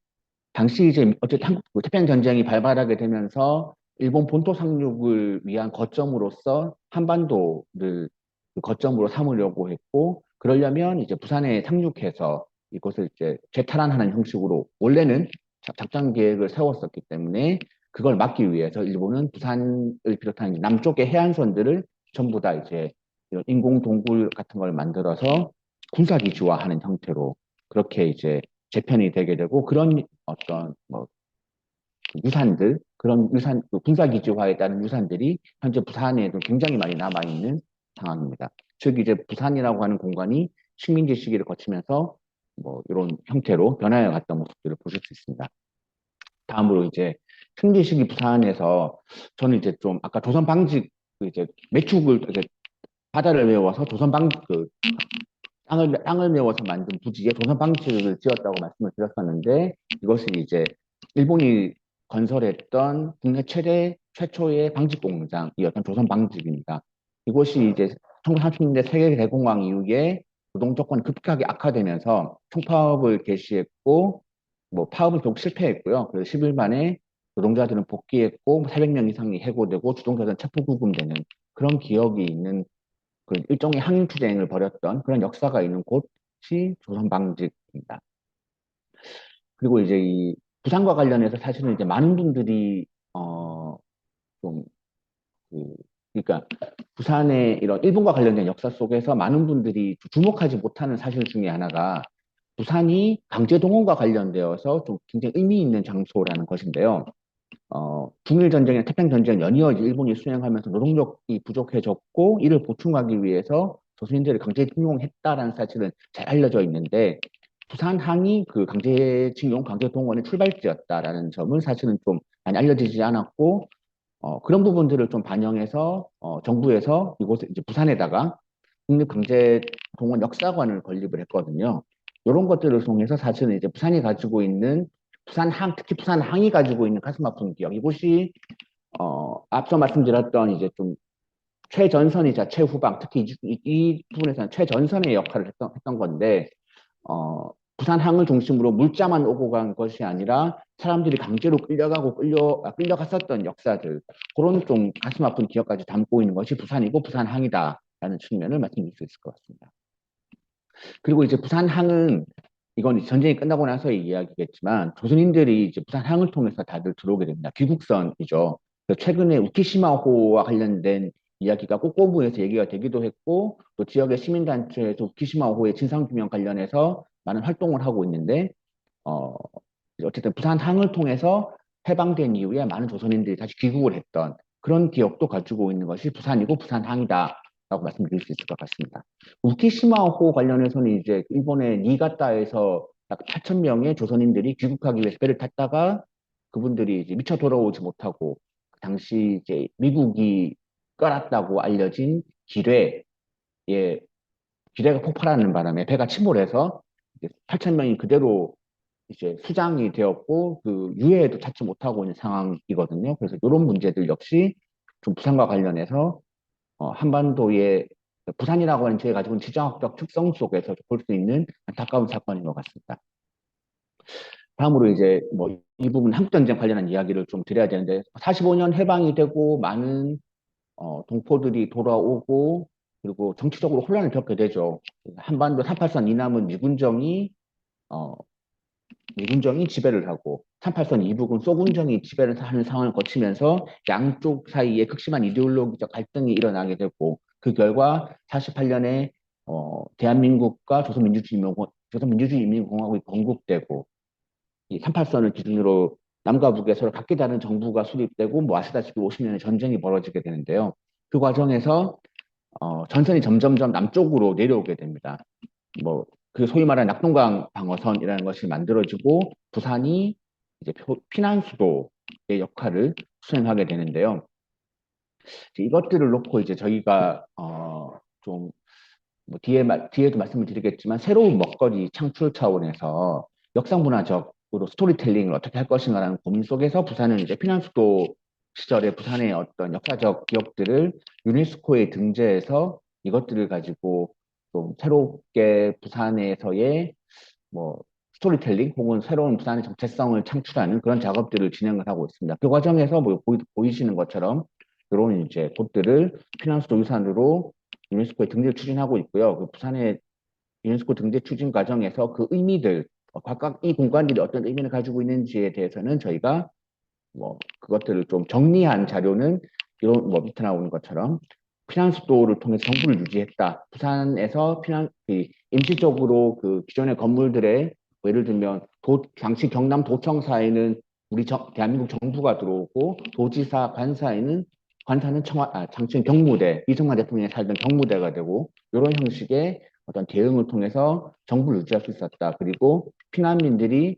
당시 이제 어쨌든 태평양 전쟁이 발발하게 되면서 일본 본토 상륙을 위한 거점으로서 한반도를 그 거점으로 삼으려고 했고 그러려면 이제 부산에 상륙해서 이것을 이제 재탈환하는 형식으로 원래는 작전 계획을 세웠었기 때문에 그걸 막기 위해서 일본은 부산을 비롯한 남쪽의 해안선들을 전부 다 이제 이런 인공 동굴 같은 걸 만들어서 군사기지화하는 형태로 그렇게 이제 재편이 되게 되고 그런 어떤 뭐 유산들 그런 유산 그 군사기지화에 따른 유산들이 현재 부산에도 굉장히 많이 남아 있는 상황입니다. 즉 이제 부산이라고 하는 공간이 식민지 시기를 거치면서 뭐 이런 형태로 변화해 갔던 모습들을 보실 수 있습니다. 다음으로 이제 식민지 시기 부산에서 저는 이제 좀 아까 조선 방직 그 이제 매축을 이제 바다를 메워서 조선 방직 그 땅을 메워서 만든 부지에 조선 방직을 지었다고 말씀을 드렸었는데 이것이 이제 일본이 건설했던 국내 최초의 방직 공장이었던 조선 방직입니다. 이곳이 이제 1930년대 세계 대공황 이후에 노동 조건이 급격하게 악화되면서 총파업을 개시했고 뭐 파업은 결국 실패했고요. 그래서 10일 만에 노동자들은 복귀했고 400명 이상이 해고되고 주동자들은 체포구금되는 그런 기억이 있는 그 일종의 항일투쟁을 벌였던 그런 역사가 있는 곳이 조선방직입니다. 그리고 이제 이 부산과 관련해서 사실은 이제 많은 분들이 좀 그, 그러니까 부산의 이런 일본과 관련된 역사 속에서 많은 분들이 주목하지 못하는 사실 중에 하나가 부산이 강제동원과 관련되어서 좀 굉장히 의미 있는 장소라는 것인데요. 중일전쟁이나 태평전쟁 연이어 일본이 수행하면서 노동력이 부족해졌고 이를 보충하기 위해서 조선인들을 강제징용했다라는 사실은 잘 알려져 있는데 부산항이 그 강제징용, 강제동원의 출발지였다라는 점은 사실은 좀 많이 알려지지 않았고 그런 부분들을 좀 반영해서 정부에서 이곳에 이제 부산에다가 국립강제동원 역사관을 건립을 했거든요. 이런 것들을 통해서 사실은 이제 부산이 가지고 있는 부산항, 특히 부산항이 가지고 있는 가슴 아픈 기억. 이곳이, 앞서 말씀드렸던 이제 좀 최전선이자 최후방, 특히 이 부분에서는 최전선의 역할을 했던 건데, 부산항을 중심으로 물자만 오고 간 것이 아니라 사람들이 강제로 끌려가고 끌려갔었던 역사들, 그런 좀 가슴 아픈 기억까지 담고 있는 것이 부산이고 부산항이다라는 측면을 말씀드릴 수 있을 것 같습니다. 그리고 이제 부산항은 이건 전쟁이 끝나고 나서의 이야기겠지만 조선인들이 이제 부산항을 통해서 다들 들어오게 됩니다. 귀국선이죠. 그래서 최근에 우키시마호와 관련된 이야기가 꼬꼬무에서 얘기가 되기도 했고 또 지역의 시민단체에서 우키시마호의 진상규명 관련해서 많은 활동을 하고 있는데 어, 어쨌든 부산항을 통해서 해방된 이후에 많은 조선인들이 다시 귀국을 했던 그런 기억도 가지고 있는 것이 부산이고 부산항이다라고 말씀드릴 수 있을 것 같습니다. 우키시마호 관련해서는 이제 일본의 니가타에서 약 8천 명의 조선인들이 귀국하기 위해서 배를 탔다가 그분들이 이제 미처 돌아오지 못하고 그 당시 이제 미국이 깔았다고 알려진 기뢰에 기뢰가 폭발하는 바람에 배가 침몰해서 8천 명이 그대로 이제 수장이 되었고 그 유해에도 찾지 못하고 있는 상황이거든요. 그래서 이런 문제들 역시 좀 부산과 관련해서 한반도의 부산이라고 하는 지역이 가지고 있는 지정학적 특성 속에서 볼 수 있는 안타까운 사건인 것 같습니다. 다음으로 이제 뭐 이 부분 한국전쟁 관련한 이야기를 좀 드려야 되는데 45년 해방이 되고 많은 동포들이 돌아오고 그리고 정치적으로 혼란을 겪게 되죠. 한반도 383 이남은 어, 미군정이 지배를 하고 383 이북은 소군정이 지배를 하는 상황을 거치면서 양쪽 사이에 극심한 이데올로기적 갈등이 일어나게 되고 그 결과 48년에 대한민국과 조선민주주의인민공화국이 건국되고 이 383을 기준으로 남과 북에 서로 각기 다른 정부가 수립되고 뭐 아시다시피 50년의 전쟁이 벌어지게 되는데요. 그 과정에서 전선이 점점점 남쪽으로 내려오게 됩니다. 뭐, 그 소위 말하는 낙동강 방어선이라는 것이 만들어지고 부산이 이제 피난 수도의 역할을 수행하게 되는데요. 이것들을 놓고 이제 저희가 좀 뭐 뒤에도 말씀을 드리겠지만 새로운 먹거리 창출 차원에서 역사문화적으로 스토리텔링을 어떻게 할 것인가라는 고민 속에서 부산은 이제 피난 수도 시절에 부산의 어떤 역사적 기억들을 유네스코에 등재해서 이것들을 가지고 좀 새롭게 부산에서의 뭐 스토리텔링 혹은 새로운 부산의 정체성을 창출하는 그런 작업들을 진행을 하고 있습니다. 그 과정에서 뭐 보이시는 것처럼 이런 이제 곳들을 피난수도 유산으로 유네스코에 등재를 추진하고 있고요. 그 부산의 유네스코 등재 추진 과정에서 그 의미들, 각각 이 공간들이 어떤 의미를 가지고 있는지에 대해서는 저희가 뭐 그것들을 좀 정리한 자료는 이런 뭐 밑에 나오는 것처럼 피난수도를 통해서 정부를 유지했다. 부산에서 임시적으로 그 기존의 건물들의 뭐 예를 들면 당시 경남 도청사에는 대한민국 정부가 들어오고 도지사 관사는 장충 경무대 이승만 대통령이 살던 경무대가 되고 이런 형식의 어떤 대응을 통해서 정부를 유지할 수 있었다. 그리고 피난민들이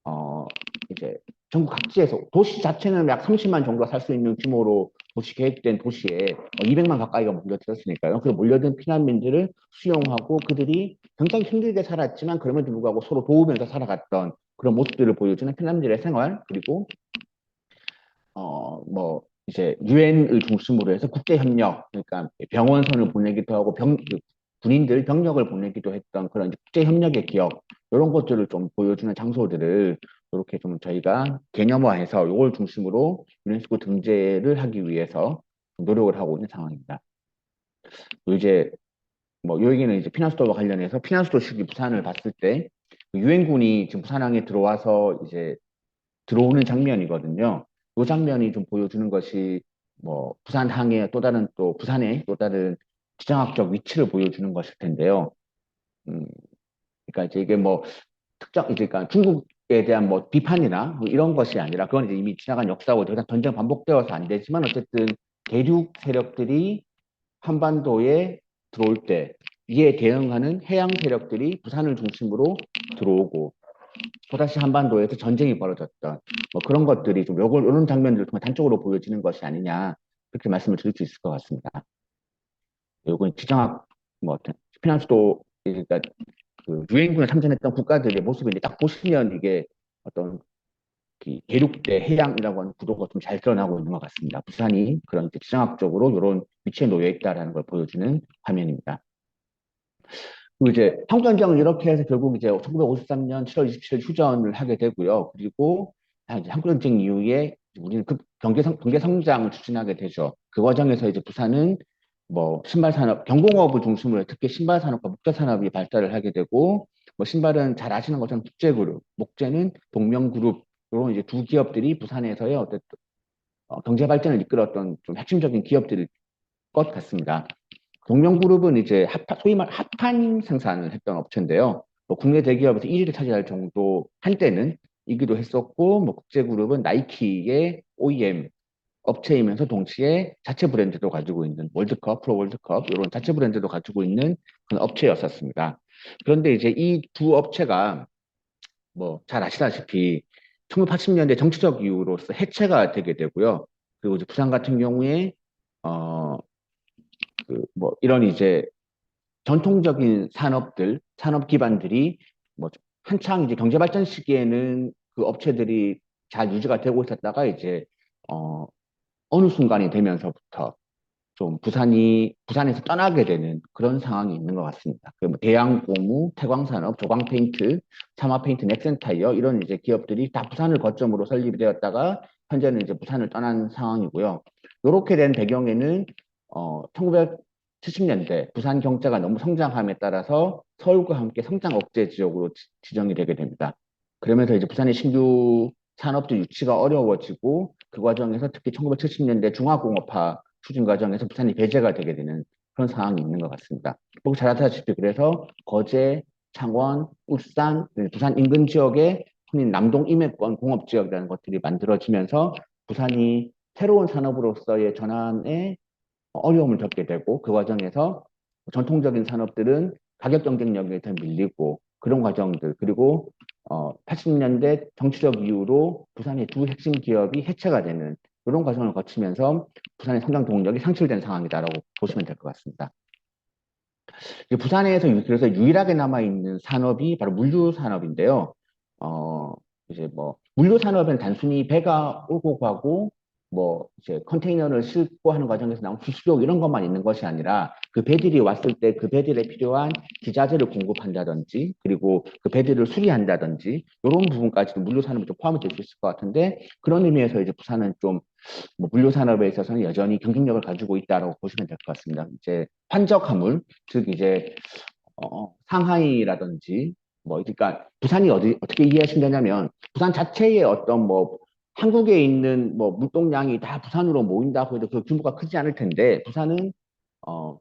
어 이제 전국 각지에서 도시 자체는 약 30만 정도가 살 수 있는 규모로 계획된 도시에 200만 가까이가 몰려들었으니까요. 그 몰려든 피난민들을 수용하고 그들이 굉장히 힘들게 살았지만 그럼에도 불구하고 서로 도우면서 살아갔던 그런 모습들을 보여주는 피난민들의 생활 그리고 뭐 이제 유엔을 중심으로 해서 국제 협력 그러니까 병원선을 보내기도 하고 군인들 병력을 보내기도 했던 그런 국제 협력의 기억 이런 것들을 좀 보여주는 장소들을 이렇게 좀 저희가 개념화해서 이걸 중심으로 유네스코 등재를 하기 위해서 노력을 하고 있는 상황입니다. 이제 뭐 요 얘기는 이제 피난수도와 관련해서 피난수도 시기 부산을 봤을 때 유엔군이 지금 부산항에 들어와서 이제 들어오는 장면이거든요. 이 장면이 좀 보여주는 것이 뭐 부산항의 또 부산의 또 다른 지정학적 위치를 보여주는 것일 텐데요. 음, 그러니까 이제 이게 뭐 이제 그러니까 중국에 대한 뭐 비판이나 뭐 이런 것이 아니라 그건 이제 이미 지나간 역사고 더 이상 전쟁 반복되어서 안 되지만 어쨌든 대륙 세력들이 한반도에 들어올 때 이에 대응하는 해양 세력들이 부산을 중심으로 들어오고 또다시 한반도에서 전쟁이 벌어졌던 뭐 그런 것들이 좀 이런 장면들을 통해 단적으로 보여지는 것이 아니냐 그렇게 말씀을 드릴 수 있을 것 같습니다. 요건 지정학 뭐 피난수도 그러니까 그 유엔군에 참전했던 국가들의 모습을 이제 딱 보시면 이게 어떤 대륙대 해양이라고 하는 구도가 좀 잘 드러나고 있는 것 같습니다. 부산이 그런 이제 지정학적으로 이런 위치에 놓여 있다라는 걸 보여주는 화면입니다. 그리고 이제 한국전쟁을 이렇게 해서 결국 이제 1953년 7월 27일 휴전을 하게 되고요. 그리고 이제 한국전쟁 이후에 우리는 경제 성장을 추진하게 되죠. 그 과정에서 이제 부산은 뭐 신발 산업, 경공업을 중심으로 특히 신발 산업과 목재 산업이 발달을 하게 되고 뭐 신발은 잘 아시는 것처럼 국제그룹, 목재는 동명그룹 이런 이제 두 기업들이 부산에서의 어떤 경제 발전을 이끌었던 좀 핵심적인 기업들일 것 같습니다. 동명그룹은 이제 소위 말 합판 생산을 했던 업체인데요. 뭐 국내 대기업에서 1위를 차지할 정도 한때는 이기도 했었고, 뭐 국제그룹은 나이키의 OEM 업체이면서 동시에 자체 브랜드도 가지고 있는 월드컵, 프로 월드컵 이런 자체 브랜드도 가지고 있는 그런 업체였었습니다. 그런데 이제 이 두 업체가 뭐 잘 아시다시피 1980년대 정치적 이유로서 해체가 되게 되고요. 그리고 이제 부산 같은 경우에 어, 뭐 이런 이제 전통적인 산업 기반들이 뭐 한창 이제 경제 발전 시기에는 그 업체들이 잘 유지가 되고 있었다가 이제 어, 어느 순간이 되면서부터 좀 부산에서 떠나게 되는 그런 상황이 있는 것 같습니다. 그뭐 대양고무, 태광산업, 조광페인트, 삼화페인트, 넥센타이어 이런 이제 기업들이 다 부산을 거점으로 설립이 되었다가 현재는 이제 부산을 떠난 상황이고요. 이렇게 된 배경에는 1970년대 부산 경제가 너무 성장함에 따라서 서울과 함께 성장 억제 지역으로 지정이 되게 됩니다. 그러면서 이제 부산의 신규 산업도 유치가 어려워지고 그 과정에서 특히 1970년대 중화공업화 추진 과정에서 부산이 배제가 되게 되는 그런 상황이 있는 것 같습니다. 꼭 잘 아시다시피 그래서 거제, 창원, 울산, 부산 인근 지역에 흔히 남동 임해권 공업지역이라는 것들이 만들어지면서 부산이 새로운 산업으로서의 전환에 어려움을 겪게 되고 그 과정에서 전통적인 산업들은 가격 경쟁력에 더 밀리고 그런 과정들 그리고 80년대 정치적 이유로 부산의 두 핵심 기업이 해체가 되는 이런 과정을 거치면서 부산의 성장 동력이 상실된 상황이다라고 보시면 될 것 같습니다. 부산에서 그래서 유일하게 남아있는 산업이 바로 물류 산업인데요. 어, 이제 뭐, 물류 산업은 단순히 배가 오고 가고, 뭐, 이제 컨테이너를 싣고 하는 과정에서 나온 수수료 이런 것만 있는 것이 아니라 그 배들이 왔을 때 그 배들에 필요한 기자재를 공급한다든지, 그리고 그 배들을 수리한다든지, 이런 부분까지도 물류 산업이 좀 포함이 될 수 있을 것 같은데, 그런 의미에서 이제 부산은 좀 뭐 물류 산업에 있어서는 여전히 경쟁력을 가지고 있다고 보시면 될 것 같습니다. 이제 환적 화물, 즉 이제 상하이라든지 뭐 그러니까 부산이 어떻게 이해하시면 되냐면 부산 자체의 어떤 뭐 한국에 있는 뭐 물동량이 다 부산으로 모인다고 해도 그 규모가 크지 않을 텐데 부산은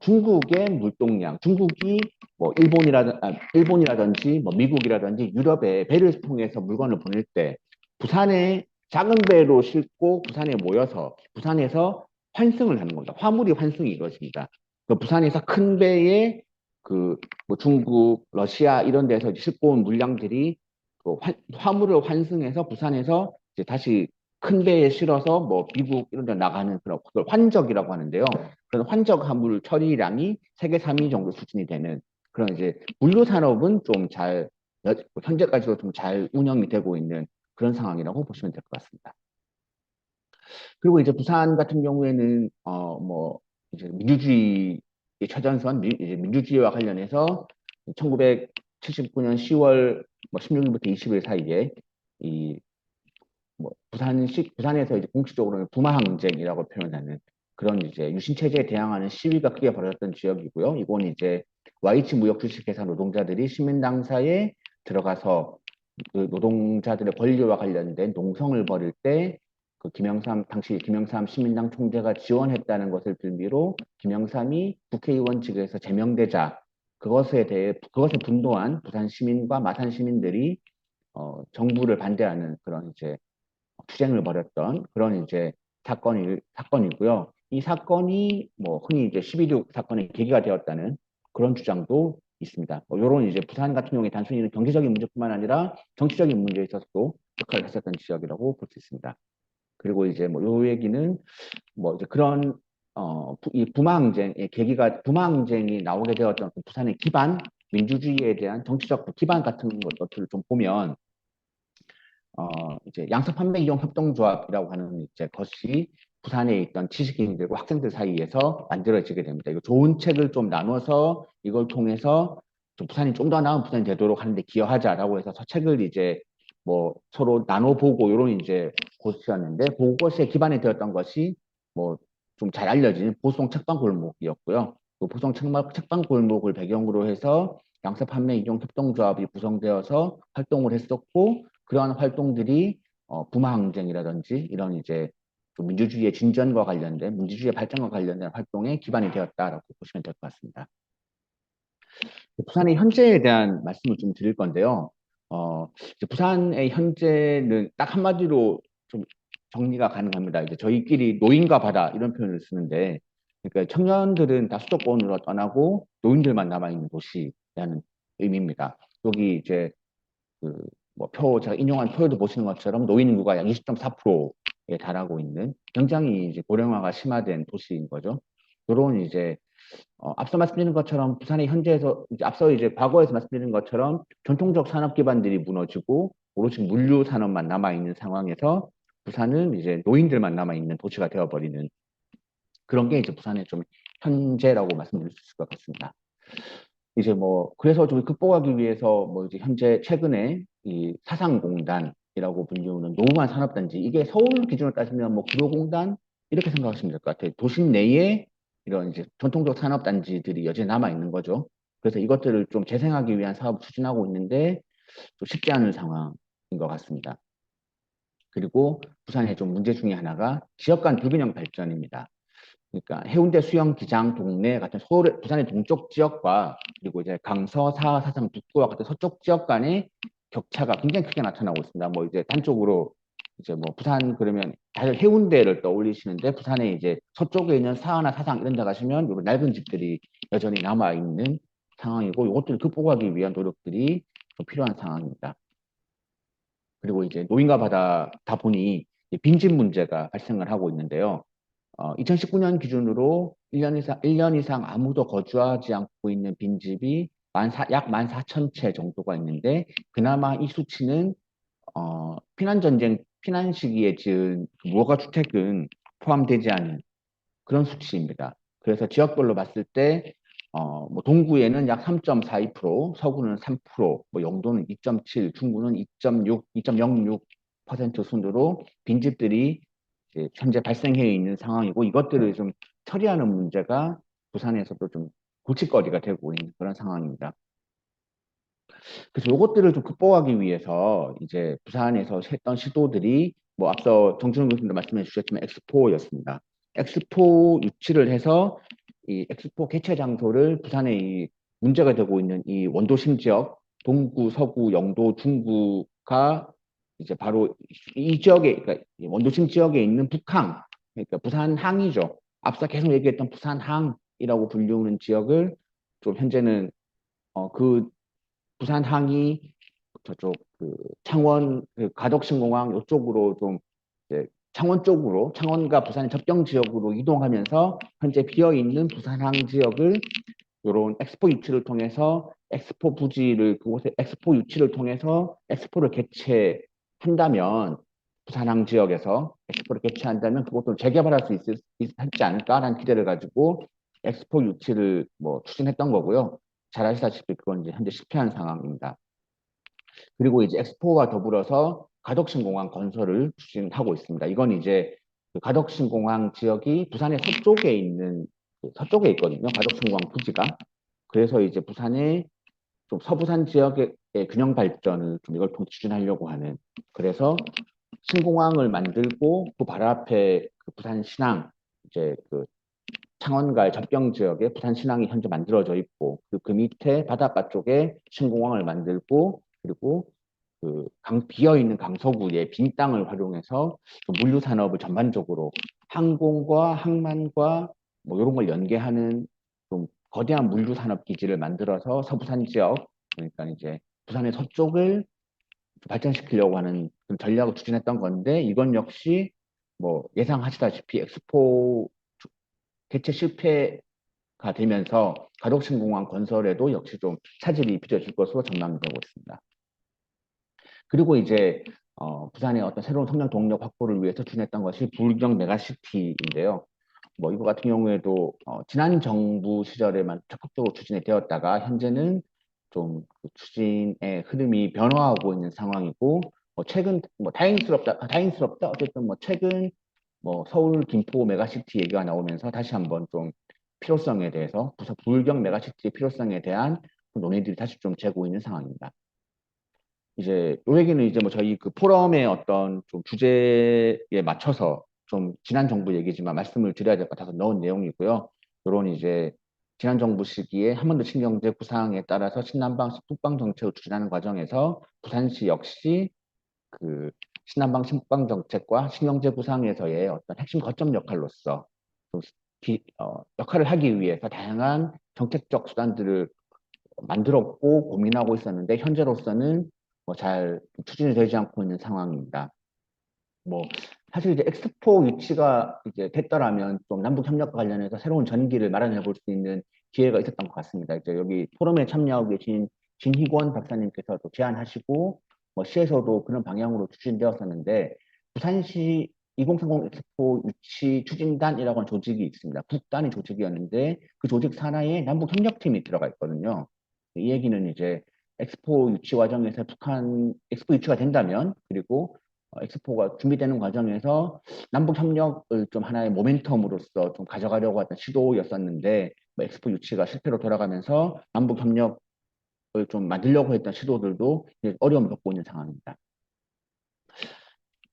중국의 물동량, 중국이 뭐 일본이라든지 뭐 미국이라든지 유럽에 배를 통해서 물건을 보낼 때 부산에 작은 배로 싣고 부산에 모여서 부산에서 환승을 하는 겁니다. 화물이 환승이 이루어집니다. 그 부산에서 큰 배에 그 뭐 중국, 러시아 이런 데서 싣고 온 물량들이 그 화물을 환승해서 부산에서 이제 다시 큰 배에 실어서 뭐 미국 이런 데 나가는 그걸 환적이라고 하는데요. 그런 환적 화물 처리량이 세계 3위 정도 수준이 되는 그런 이제 물류 산업은 좀 잘 현재까지도 좀 잘 운영이 되고 있는 그런 상황이라고 보시면 될 것 같습니다. 그리고 이제 부산 같은 경우에는 뭐 이제 민주주의 최전선 이제 민주주의와 관련해서 1979년 10월 뭐 16일부터 20일 사이에 이 뭐 부산에서 이제 공식적으로는 부마항쟁이라고 표현하는 그런 이제 유신 체제에 대항하는 시위가 크게 벌어졌던 지역이고요. 이건 이제 YH 무역 주식회사 노동자들이 시민당사에 들어가서 그 노동자들의 권리와 관련된 농성을 벌일 때 그 김영삼 당시 김영삼 시민당 총재가 지원했다는 것을 빌미로 김영삼이 국회의원 직에서 제명되자 그것에 대해 그것에 분노한 부산 시민과 마산 시민들이 정부를 반대하는 그런 이제 투쟁을 벌였던 그런 이제 사건이고요. 이 사건이 뭐 흔히 이제 12.6 사건의 계기가 되었다는 그런 주장도 있습니다. 이런 이제 부산 같은 경우에 단순히 경제적인 문제뿐만 아니라 정치적인 문제에 있어서도 역할을 했었던 지역이라고 볼 수 있습니다. 그리고 이제 뭐 요 얘기는 뭐 이제 그런 이 부마항쟁의 계기가 부마항쟁이 나오게 되었던 그 부산의 기반 민주주의에 대한 정치적 기반 같은 것들을 좀 보면 이제 양서 판매 이용 협동조합이라고 하는 이제 것이 부산에 있던 지식인들과 학생들 사이에서 만들어지게 됩니다. 이거 좋은 책을 좀 나눠서 이걸 통해서 좀 부산이 좀 더 나은 부산이 되도록 하는데 기여하자라고 해서 책을 이제 뭐 서로 나눠보고 이런 이제 곳이었는데 그것에 기반이 되었던 것이 뭐 좀 잘 알려진 보성 책방 골목이었고요. 그 보성 책방 골목을 배경으로 해서 양서 판매 이용 협동조합이 구성되어서 활동을 했었고 그러한 활동들이 부마항쟁이라든지 이런 이제 좀 민주주의의 진전과 관련된 민주주의의 발전과 관련된 활동에 기반이 되었다라고 보시면 될 것 같습니다. 부산의 현재에 대한 말씀을 좀 드릴 건데요. 이제 부산의 현재는 딱 한마디로 좀 정리가 가능합니다. 이제 저희끼리 노인과 바다 이런 표현을 쓰는데, 그러니까 청년들은 다 수도권으로 떠나고 노인들만 남아있는 도시라는 의미입니다. 여기 이제 그 뭐 제가 인용한 표에도 보시는 것처럼 노인 인구가 약 20.4%에 달하고 있는 굉장히 이제 고령화가 심화된 도시인 거죠. 이런 이제 앞서 말씀드린 것처럼 부산의 현재에서 이제 앞서 이제 과거에서 말씀드린 것처럼 전통적 산업 기반들이 무너지고 오로지 물류 산업만 남아 있는 상황에서 부산은 이제 노인들만 남아 있는 도시가 되어버리는 그런 게 이제 부산의 좀 현재라고 말씀드릴 수 있을 것 같습니다. 이제 뭐 그래서 좀 극복하기 위해서 뭐 이제 현재 최근에 이 사상공단이라고 불리우는 노후만 산업단지 이게 서울 기준으로 따지면 뭐 구로공단 이렇게 생각하시면 될 것 같아요. 도심 내에 이런 이제 전통적 산업단지들이 여전히 남아 있는 거죠. 그래서 이것들을 좀 재생하기 위한 사업을 추진하고 있는데 좀 쉽지 않은 상황인 것 같습니다. 그리고 부산의 좀 문제 중에 하나가 지역 간 불균형 발전입니다. 그러니까 해운대 수영기장 동네 같은 서울, 부산의 동쪽 지역과 그리고 이제 강서, 사하, 사상, 북구와 같은 서쪽 지역 간의 격차가 굉장히 크게 나타나고 있습니다. 뭐 이제 단쪽으로 이제 뭐 부산 그러면 다들 해운대를 떠올리시는데 부산에 이제 서쪽에 있는 사하나 사상 이런 데 가시면 이런 낡은 집들이 여전히 남아 있는 상황이고 이것들을 극복하기 위한 노력들이 좀 필요한 상황입니다. 그리고 이제 노인과 바다다 보니 빈집 문제가 발생을 하고 있는데요. 2019년 기준으로 1년 이상 아무도 거주하지 않고 있는 빈집이 약 14,000채 정도가 있는데, 그나마 이 수치는, 피난 시기에 지은 그 무허가 주택은 포함되지 않은 그런 수치입니다. 그래서 지역별로 봤을 때, 뭐 동구에는 약 3.42%, 서구는 3%, 뭐 영도는 2.7, 중구는 2.6, 2.06% 순으로 빈집들이 이제 현재 발생해 있는 상황이고 이것들을 좀 처리하는 문제가 부산에서도 좀 골칫거리가 되고 있는 그런 상황입니다. 그래서 요것들을 좀 극복하기 위해서 이제 부산에서 했던 시도들이 뭐 앞서 정준호 교수님도 말씀해 주셨지만 엑스포였습니다. 엑스포 유치를 해서 이 엑스포 개최 장소를 부산에 이 문제가 되고 있는 이 원도심 지역, 동구, 서구, 영도, 중구가 이제 바로 이 지역에, 그러니까 이 원도심 지역에 있는 북항, 그러니까 부산항이죠. 앞서 계속 얘기했던 부산항이라고 불리우는 지역을 좀 현재는 그 부산항이 저쪽 그 창원 그 가덕신공항 이쪽으로 좀 이제 창원 쪽으로 창원과 부산의 접경 지역으로 이동하면서 현재 비어 있는 부산항 지역을 이런 엑스포 유치를 통해서 엑스포 부지를 그곳에 엑스포 유치를 통해서 엑스포를 개최한다면 부산항 지역에서 엑스포를 개최한다면 그것도 재개발할 수 있지 않을까라는 기대를 가지고 엑스포 유치를 뭐 추진했던 거고요. 잘 아시다시피 그건 이제 현재 실패한 상황입니다. 그리고 이제 엑스포와 더불어서 가덕신공항 건설을 추진하고 있습니다. 이건 이제 그 가덕신공항 지역이 부산의 서쪽에 있는 그 서쪽에 있거든요. 가덕신공항 부지가. 그래서 이제 부산의 좀 서부산 지역의 균형 발전을 좀 이걸 통해 추진하려고 하는. 그래서 신공항을 만들고 그 바로 앞에 그 부산 신항 이제 그 창원과의 접경 지역에 부산 신항이 현재 만들어져 있고 그 밑에 바닷가 쪽에 신공항을 만들고 그리고 그 비어 있는 강서구의 빈 땅을 활용해서 그 물류 산업을 전반적으로 항공과 항만과 뭐 이런 걸 연계하는 좀 거대한 물류 산업 기지를 만들어서 서부산 지역 그러니까 이제 부산의 서쪽을 발전시키려고 하는 그런 전략을 추진했던 건데 이건 역시 뭐 예상하시다시피 엑스포 개최 실패가 되면서 가덕신공항 건설에도 역시 좀 차질이 빚어질 것으로 전망이 되고 있습니다. 그리고 이제 부산의 어떤 새로운 성장 동력 확보를 위해서 추진했던 것이 부울경 메가시티인데요. 뭐 이거 같은 경우에도 지난 정부 시절에만 적극적으로 추진이 되었다가 현재는 좀그 추진의 흐름이 변화하고 있는 상황이고 최근 뭐 다행스럽다 어쨌든 뭐 최근 뭐 서울 김포 메가시티 얘기가 나오면서 다시 한번 좀 필요성에 대해서 부산 부울경 메가시티의 필요성에 대한 논의들이 다시 좀 되고 있는 상황입니다. 이제 요 얘기는 이제 뭐 저희 그 포럼의 어떤 좀 주제에 맞춰서 좀 지난 정부 얘기지만 말씀을 드려야 될 것 같아서 넣은 내용이고요. 요런 이제 지난 정부 시기에 한반도 신경제 구상에 따라서 신남방 북방 정책을 추진하는 과정에서 부산시 역시 그 신남방 신북방 정책과 신경제 구상에서의 어떤 핵심 거점 역할로서 좀 역할을 하기 위해서 다양한 정책적 수단들을 만들었고 고민하고 있었는데 현재로서는 뭐 잘 추진이 되지 않고 있는 상황입니다. 뭐 사실 이제 엑스포 유치가 이제 됐더라면 좀 남북 협력과 관련해서 새로운 전기를 마련해 볼 수 있는 기회가 있었던 것 같습니다. 이제 여기 포럼에 참여하고 계신 진희권 박사님께서도 제안하시고 뭐 시에서도 그런 방향으로 추진되었었는데 부산시 2030 엑스포 유치 추진단이라고 하는 조직이 있습니다. 국단위 조직이었는데 그 조직 산하에 남북 협력팀이 들어가 있거든요. 이 얘기는 이제 엑스포 유치 과정에서 북한 엑스포 유치가 된다면 그리고 엑스포가 준비되는 과정에서 남북 협력을 좀 하나의 모멘텀으로서 좀 가져가려고 했던 시도였었는데 뭐 엑스포 유치가 실패로 돌아가면서 남북 협력을 좀 만들려고 했던 시도들도 이제 어려움을 겪고 있는 상황입니다.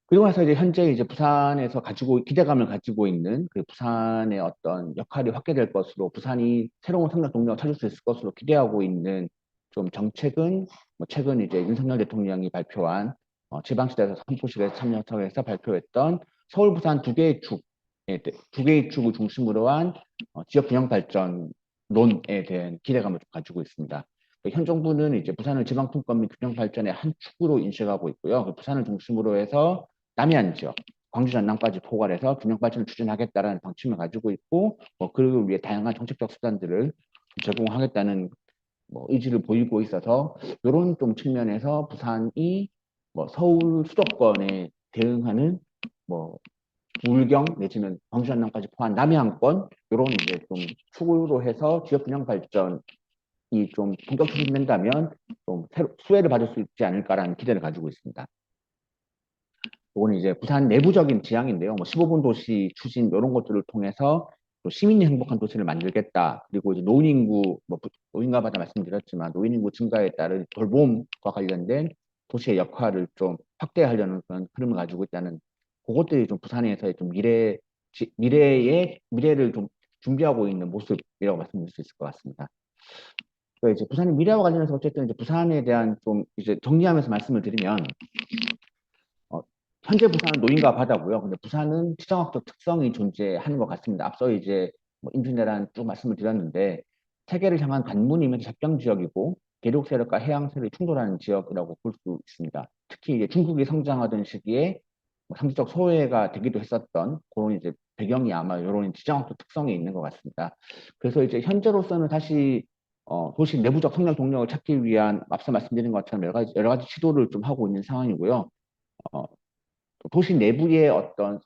그리고 나서 이제 현재 이제 부산에서 가지고 기대감을 가지고 있는 그 부산의 어떤 역할이 확대될 것으로 부산이 새로운 성장 동력을 찾을 수 있을 것으로 기대하고 있는 좀 정책은 뭐 최근 이제 윤석열 대통령이 발표한 지방시대에서 선포식에 참여해서 발표했던 서울 부산 두 개의 축을 중심으로 한 지역 균형 발전론에 대한 기대감을 좀 가지고 있습니다. 현 정부는 이제 부산을 지방통합 및 균형 발전의 한 축으로 인식하고 있고요. 그 부산을 중심으로 해서 남해안 지역, 광주 전남까지 포괄해서 균형 발전을 추진하겠다라는 방침을 가지고 있고, 뭐 그를 위해 다양한 정책적 수단들을 제공하겠다는 뭐 의지를 보이고 있어서 이런 좀 측면에서 부산이 뭐 서울 수도권에 대응하는 뭐 부울경 내지는 광주 전남까지 포함한 남해안권 이런 이제 좀 축으로 해서 지역 균형 발전이 좀 본격 추진된다면 좀 수혜를 받을 수 있지 않을까라는 기대를 가지고 있습니다. 이거는 이제 부산 내부적인 지향인데요. 뭐 15분 도시 추진 이런 것들을 통해서 또 시민이 행복한 도시를 만들겠다. 그리고 이제 노인 인구, 뭐 노인가마다 말씀드렸지만 노인 인구 증가에 따른 돌봄과 관련된 도시의 역할을 좀 확대하려는 그런 흐름을 가지고 있다는 그것들이 좀 부산에서의 좀 미래를 좀 준비하고 있는 모습이라고 말씀드릴 수 있을 것 같습니다. 그러니까 이제 부산의 미래와 관련해서 어쨌든 이제 부산에 대한 좀 이제 정리하면서 말씀을 드리면 어, 현재 부산은 노인과 바다고요. 근데 부산은 지정학적 특성이 존재하는 것 같습니다. 앞서 이제 뭐 임진왜란 쭉 말씀을 드렸는데 세계를 향한 관문이면서 접경 지역이고 대륙 세력과 해양 세력이 충돌하는 지역이라고 볼 수 있습니다. 특히 이제 중국이 성장하던 시기에 뭐 상대적 소외가 되기도 했었던 그런 이제 배경이 아마 이런 지정학적 특성이 있는 것 같습니다. 그래서 이제 현재로서는 다시 도시 내부적 성장 동력을 찾기 위한 앞서 말씀드린 것처럼 여러 가지 시도를 좀 하고 있는 상황이고요. 어, 도시 내부의 어떤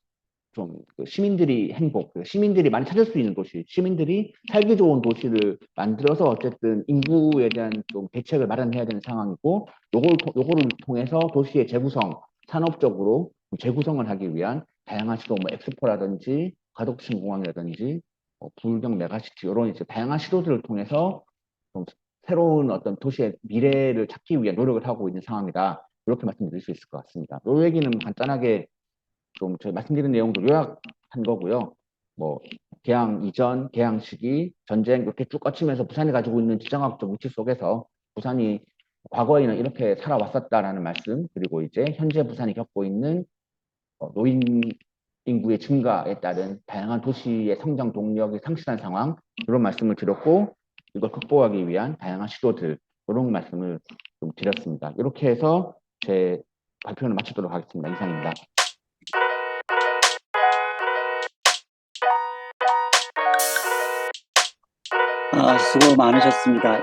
좀그 시민들이 행복, 그 시민들이 많이 찾을 수 있는 도시, 시민들이 살기 좋은 도시를 만들어서 어쨌든 인구에 대한 좀 대책을 마련해야 되는 상황이고, 요거를 통해서 도시의 재구성, 산업적으로 재구성을 하기 위한 다양한 시도, 뭐 엑스포라든지 가덕신 공항이라든지 불경 메가시티 이런 이제 다양한 시도들을 통해서 좀 새로운 어떤 도시의 미래를 찾기 위한 노력을 하고 있는 상황이다. 이렇게 말씀드릴 수 있을 것 같습니다. 요 얘기는 간단하게 좀 저희 말씀드린 내용도 요약한 거고요. 뭐 개항 이전, 개항 시기, 전쟁 이렇게 쭉 거치면서 부산이 가지고 있는 지정학적 위치 속에서 부산이 과거에는 이렇게 살아왔었다라는 말씀, 그리고 이제 현재 부산이 겪고 있는 노인 인구의 증가에 따른 다양한 도시의 성장 동력이 상실한 상황, 이런 말씀을 드렸고, 이걸 극복하기 위한 다양한 시도들, 이런 말씀을 좀 드렸습니다. 이렇게 해서 제 발표를 마치도록 하겠습니다. 이상입니다. 수고 많으셨습니다.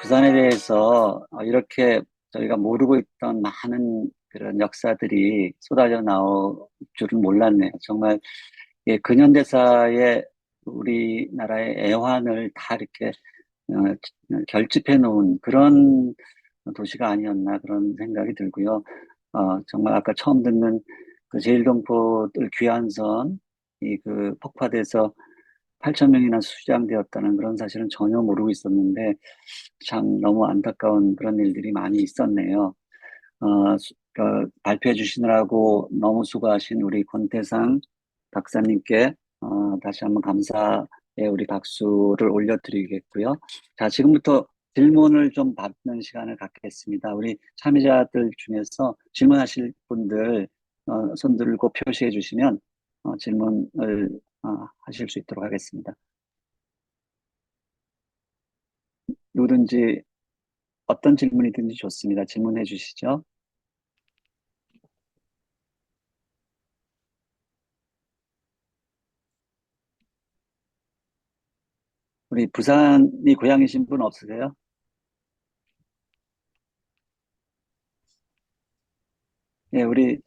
부산에 대해서 이렇게 저희가 모르고 있던 많은 그런 역사들이 쏟아져 나올 줄은 몰랐네요. 정말 근현대사의 우리나라의 애환을 다 이렇게 결집해 놓은 그런 도시가 아니었나 그런 생각이 들고요. 정말 아까 처음 듣는 그 제일동포들 귀환선 이 그 폭파돼서 8천 명이나 수장되었다는 그런 사실은 전혀 모르고 있었는데 참 너무 안타까운 그런 일들이 많이 있었네요. 발표해 주시느라고 너무 수고하신 우리 권태상 박사님께 다시 한번 감사의 우리 박수를 올려드리겠고요. 자, 지금부터 질문을 좀 받는 시간을 갖겠습니다. 우리 참여자들 중에서 질문하실 분들 손 들고 표시해 주시면 질문을 하실 수 있도록 하겠습니다. 누구든지 어떤 질문이든지 좋습니다. 질문해 주시죠. 우리 부산이 고향이신 분 없으세요? 예, 우리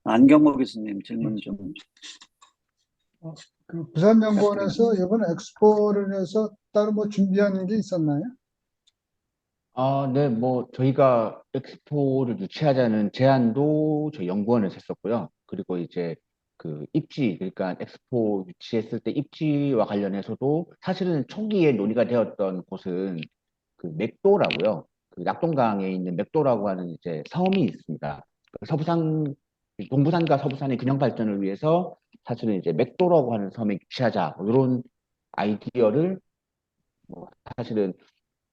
안경모 교수님 질문 좀 어, 그 부산연구원에서 부탁드립니다. 이번 엑스포를 해서 따로 뭐 준비하는 게 있었나요? 네, 뭐, 저희가 엑스포를 유치하자는 제안도 저희 연구원에서 했었고요. 그리고 이제 그 입지, 그러니까 엑스포 유치했을 때 입지와 관련해서도 사실은 초기에 논의가 되었던 곳은 그 맥도라고요. 그 낙동강에 있는 맥도라고 하는 이제 섬이 있습니다. 그 동부산과 서부산의 균형 발전을 위해서 사실은 이제 맥도라고 하는 섬에 유치하자, 뭐 이런 아이디어를 뭐 사실은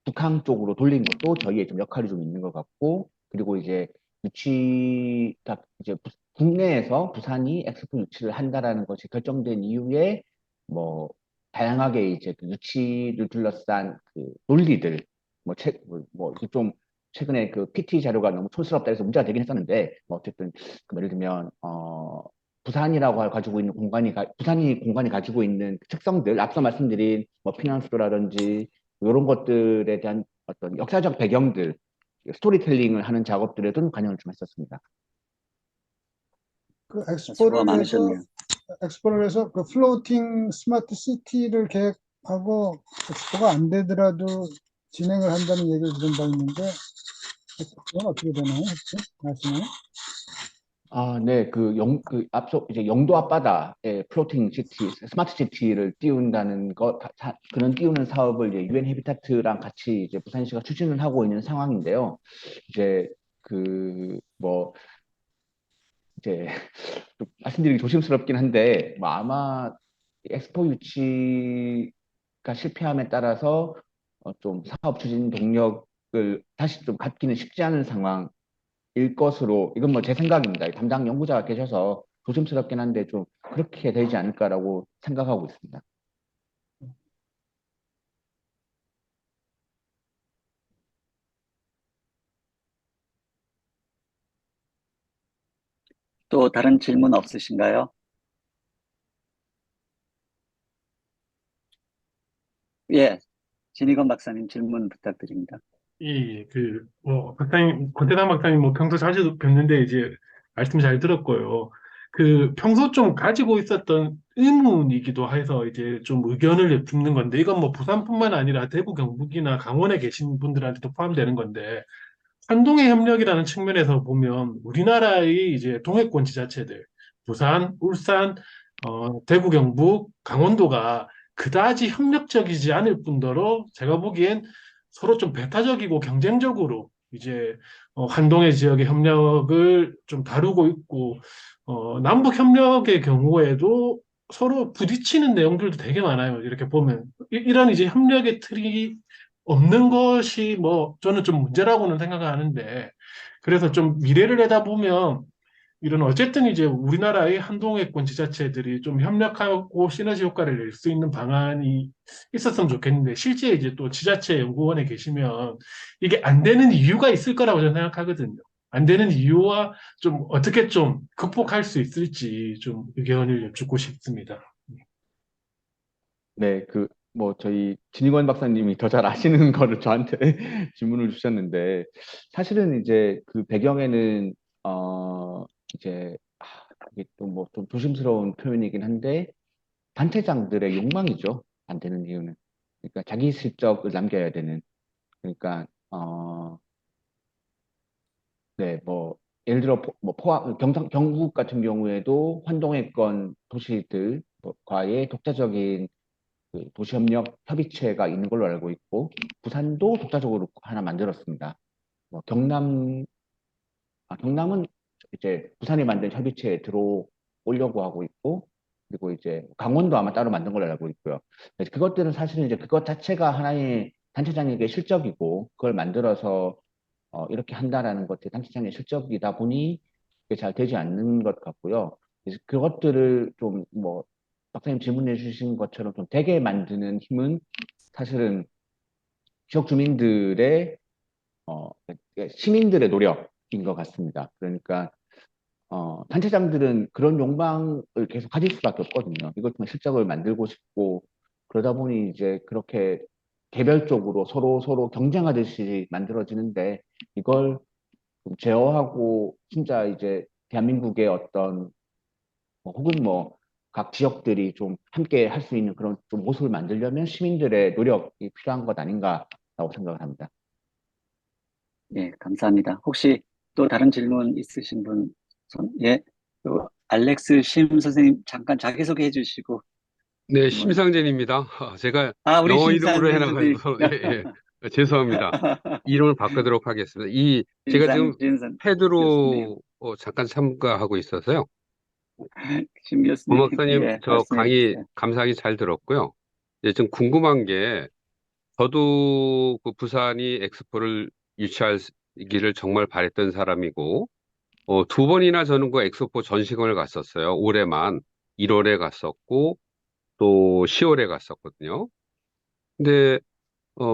북한 쪽으로 돌린 것도 저희의 좀 역할이 좀 있는 것 같고, 그리고 이제 이제 국내에서 부산이 엑스포 유치를 한다라는 것이 결정된 이후에 뭐 다양하게 이제 그 유치를 둘러싼 그 논리들, 좀 최근에 그 PT 자료가 너무 촌스럽다 해서 문제가 되긴 했었는데, 뭐 어쨌든 그 예를 들면 가지고 있는 부산이 공간이 가지고 있는 특성들, 앞서 말씀드린 뭐 피난수도라든지 이런 것들에 대한 어떤 역사적 배경들, 스토리텔링을 하는 작업들에도 관여를 좀 했었습니다. 그 수고가 많으셨네요. 엑스포를 해서 그 플로팅 스마트 시티를 계획하고 엑스포가 안 되더라도 진행을 한다는 얘기를 들은 바 있는데 그건 어떻게 되나요? 혹시 아시나요? 네, 앞서 이제 영도 앞바다에 플로팅 시티, 스마트 시티를 띄운다는 그런 띄우는 사업을 이제 유엔 헤비타트랑 같이 이제 부산시가 추진을 하고 있는 상황인데요. 이제 뭐 이제 좀 말씀드리기 조심스럽긴 한데, 뭐 아마 엑스포 유치가 실패함에 따라서 좀 사업 추진 동력을 다시 좀 갖기는 쉽지 않은 상황. 일 것으로 이건 뭐 제 생각입니다. 담당 연구자가 계셔서 조심스럽긴 한데 좀 그렇게 되지 않을까라고 생각하고 있습니다. 또 다른 질문 없으신가요? 예, 진희건 박사님 질문 부탁드립니다. 예, 박사님, 권태상 박사님, 평소 자주 뵙는데, 말씀 잘 들었고요. 평소 좀 가지고 있었던 의문이기도 해서, 좀 의견을 내뿜는 건데, 이건 뭐 부산뿐만 아니라 대구, 경북이나 강원에 계신 분들한테도 포함되는 건데, 환동의 협력이라는 측면에서 보면, 우리나라의 동해권 지자체들, 부산, 울산, 대구, 경북, 강원도가 그다지 협력적이지 않을 뿐더러 제가 보기엔 서로 좀 배타적이고 경쟁적으로 환동의 지역의 협력을 좀 다루고 있고, 남북 협력의 경우에도 서로 부딪히는 내용들도 되게 많아요. 이렇게 보면 이런 협력의 틀이 없는 것이 뭐 저는 좀 문제라고는 생각하는데, 그래서 좀 미래를 내다보면 이런 어쨌든 우리나라의 한동해권 지자체들이 좀 협력하고 시너지 효과를 낼 수 있는 방안이 있었으면 좋겠는데, 실제 또 지자체 연구원에 계시면 이게 안 되는 이유가 있을 거라고 저는 생각하거든요. 안 되는 이유와 좀 어떻게 좀 극복할 수 있을지 좀 의견을 여쭙고 싶습니다. 네, 뭐 저희 진익원 박사님이 더 잘 아시는 거를 저한테 질문을 주셨는데, 사실은 이제 그 배경에는 이제 이게 또 뭐 좀 조심스러운 표현이긴 한데 단체장들의 욕망이죠. 안 되는 이유는. 그러니까 자기 실적을 남겨야 되는. 그러니까 네, 뭐 예를 들어 뭐 경북 같은 경우에도 환동해권 도시들과의 독자적인 도시협력 협의체가 있는 걸로 알고 있고, 부산도 독자적으로 하나 만들었습니다. 뭐 경남은 이제 부산이 만든 협의체에 들어오려고 하고 있고, 그리고 이제 강원도 아마 따로 만든 걸로 알고 있고요. 그래서 그것들은 사실은 이제 그것 자체가 하나의 단체장에게 실적이고, 그걸 만들어서 이렇게 한다라는 것이 단체장의 실적이다 보니 그게 잘 되지 않는 것 같고요. 그래서 그것들을 좀 뭐 박사님 질문해 주신 것처럼 좀 되게 만드는 힘은 사실은 지역 주민들의 시민들의 노력인 것 같습니다. 그러니까 단체장들은 그런 욕망을 계속 가질 수밖에 없거든요. 이걸 통해 실적을 만들고 싶고, 그러다 보니 이제 그렇게 개별적으로 서로 경쟁하듯이 만들어지는데, 이걸 좀 제어하고 진짜 이제 대한민국의 어떤 혹은 뭐 각 지역들이 좀 함께 할 수 있는 그런 좀 모습을 만들려면 시민들의 노력이 필요한 것 아닌가라고 생각을 합니다. 예, 감사합니다. 혹시 또 다른 질문 있으신 분, 예, 알렉스 심 선생님 잠깐 자기소개해 주시고 네, 질문. 심상진입니다. 제가 우리 영어 이름으로 심상진 선생님. 해놔가지고, 예, 예. 죄송합니다. 이름을 바꾸도록 하겠습니다. 제가 지금 심상진 교수님, 패드로 잠깐 참가하고 있어서요. 심 권 교수님, 박사님, 예, 저 말씀해 강의 주세요. 감사하게 잘 들었고요. 좀 궁금한 게, 저도 그 부산이 엑스포를 유치하기를 정말 바랬던 사람이고, 두 번이나 저는 그 엑스포 전시관을 갔었어요. 올해만 1월에 갔었고, 또 10월에 갔었거든요. 근데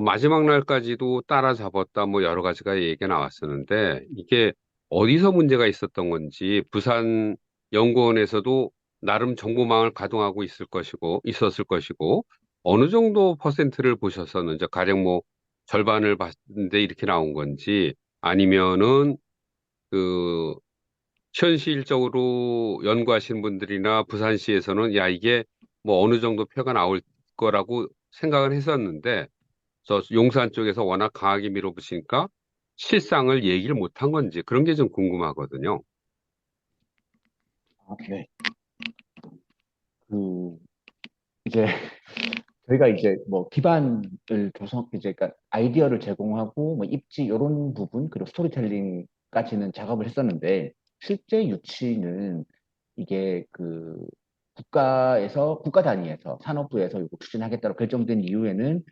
마지막 날까지도 따라잡았다 뭐 여러 가지가 얘기가 나왔었는데, 이게 어디서 문제가 있었던 건지 부산 연구원에서도 나름 정보망을 가동하고 있었을 것이고, 어느 정도 퍼센트를 보셨었는지, 가령 뭐 절반을 봤는데 이렇게 나온 건지, 아니면은 그 현실적으로 연구하신 분들이나 부산시에서는 야, 이게 뭐 어느 정도 표가 나올 거라고 생각을 했었는데, 저 용산 쪽에서 워낙 강하게 밀어붙이니까 실상을 얘기를 못한 건지 그런 게 좀 궁금하거든요. 네. 그 이제 저희가 이제 뭐 기반을 이제 그러니까 아이디어를 제공하고 뭐 입지 이런 부분 그리고 스토리텔링까지는 작업을 했었는데 실제 유치는 이게 그 국가 단위에서 산업부에서 이거 추진하겠다고 결정된 이후에는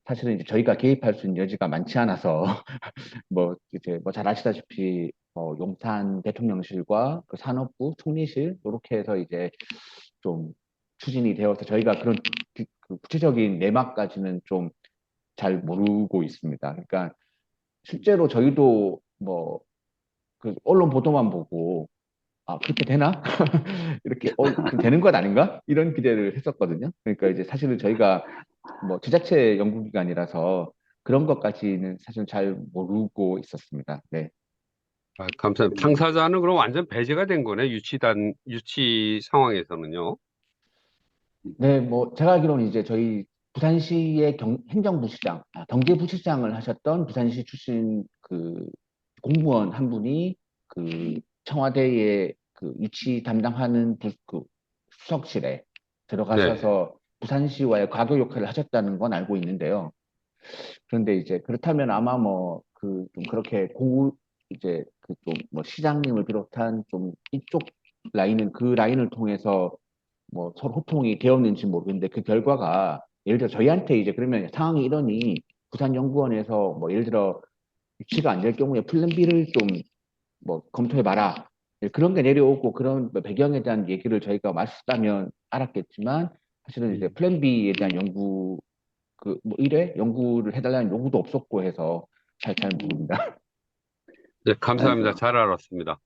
사실은 이제 저희가 개입할 수 있는 여지가 많지 않아서 뭐 이제 뭐 잘 아시다시피 용산 대통령실과 그 산업부 총리실 이렇게 해서 이제 좀 추진이 되어서 저희가 그런 그 구체적인 내막까지는 좀 잘 모르고 있습니다. 그러니까 실제로 저희도 뭐 그 언론 보도만 보고 아 그렇게 되나? 이렇게 그럼 되는 것 아닌가? 이런 기대를 했었거든요. 그러니까 이제 사실은 저희가 뭐 지자체 연구기관이라서 그런 것까지는 사실 잘 모르고 있었습니다. 네. 아, 감사합니다. 당사자는 그럼 완전 배제가 된 거네. 유치 상황에서는요. 네, 뭐 제가 알기로는 이제 저희 부산시의 행정부시장, 경제부시장을 하셨던 부산시 출신 그 공무원 한 분이 그 청와대의 그 유치 담당하는 그 수석실에 네. 들어가셔서 부산시와의 과교 역할을 하셨다는 건 알고 있는데요. 그런데 이제 그렇다면 아마 뭐 그 좀 그렇게 이제 그 좀 뭐 시장님을 비롯한 좀 이쪽 라인은 그 라인을 통해서 뭐 서로 소통이 되었는지 모르겠는데 그 결과가 예를 들어 저희한테 이제 그러면 상황이 이러니 부산연구원에서 뭐 예를 들어 유치가 안 될 경우에 플랜 B를 좀 뭐 검토해 봐라. 그런 게 내려오고 그런 뭐 배경에 대한 얘기를 저희가 맞다면 알았겠지만 사실은 이제 음. 플랜 B에 대한 연구 그 뭐 이래 연구를 해달라는 요구도 없었고 해서 잘 모릅니다. 네, 감사합니다. 아이고, 잘 알았습니다.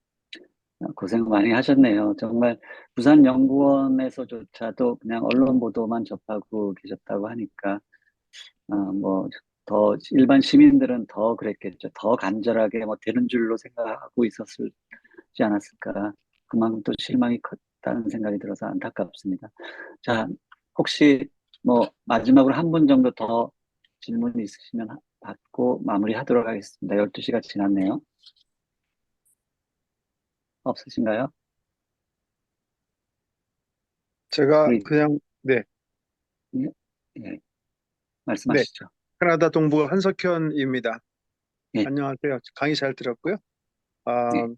고생 많이 하셨네요. 정말 부산연구원에서조차도 그냥 언론 보도만 접하고 계셨다고 하니까, 뭐, 더, 일반 시민들은 더 그랬겠죠. 더 간절하게 뭐 되는 줄로 생각하고 있었지 않았을까. 그만큼 또 실망이 컸다는 생각이 들어서 안타깝습니다. 자, 혹시 뭐, 마지막으로 한 분 정도 더 질문이 있으시면 받고 마무리하도록 하겠습니다. 12시가 지났네요. 없으신가요? 제가 우리, 그냥, 네, 예, 예, 네. 말씀하시죠. 캐나다 동부 한석현입니다. 예, 안녕하세요. 강의 잘 들었고요. 아, 예,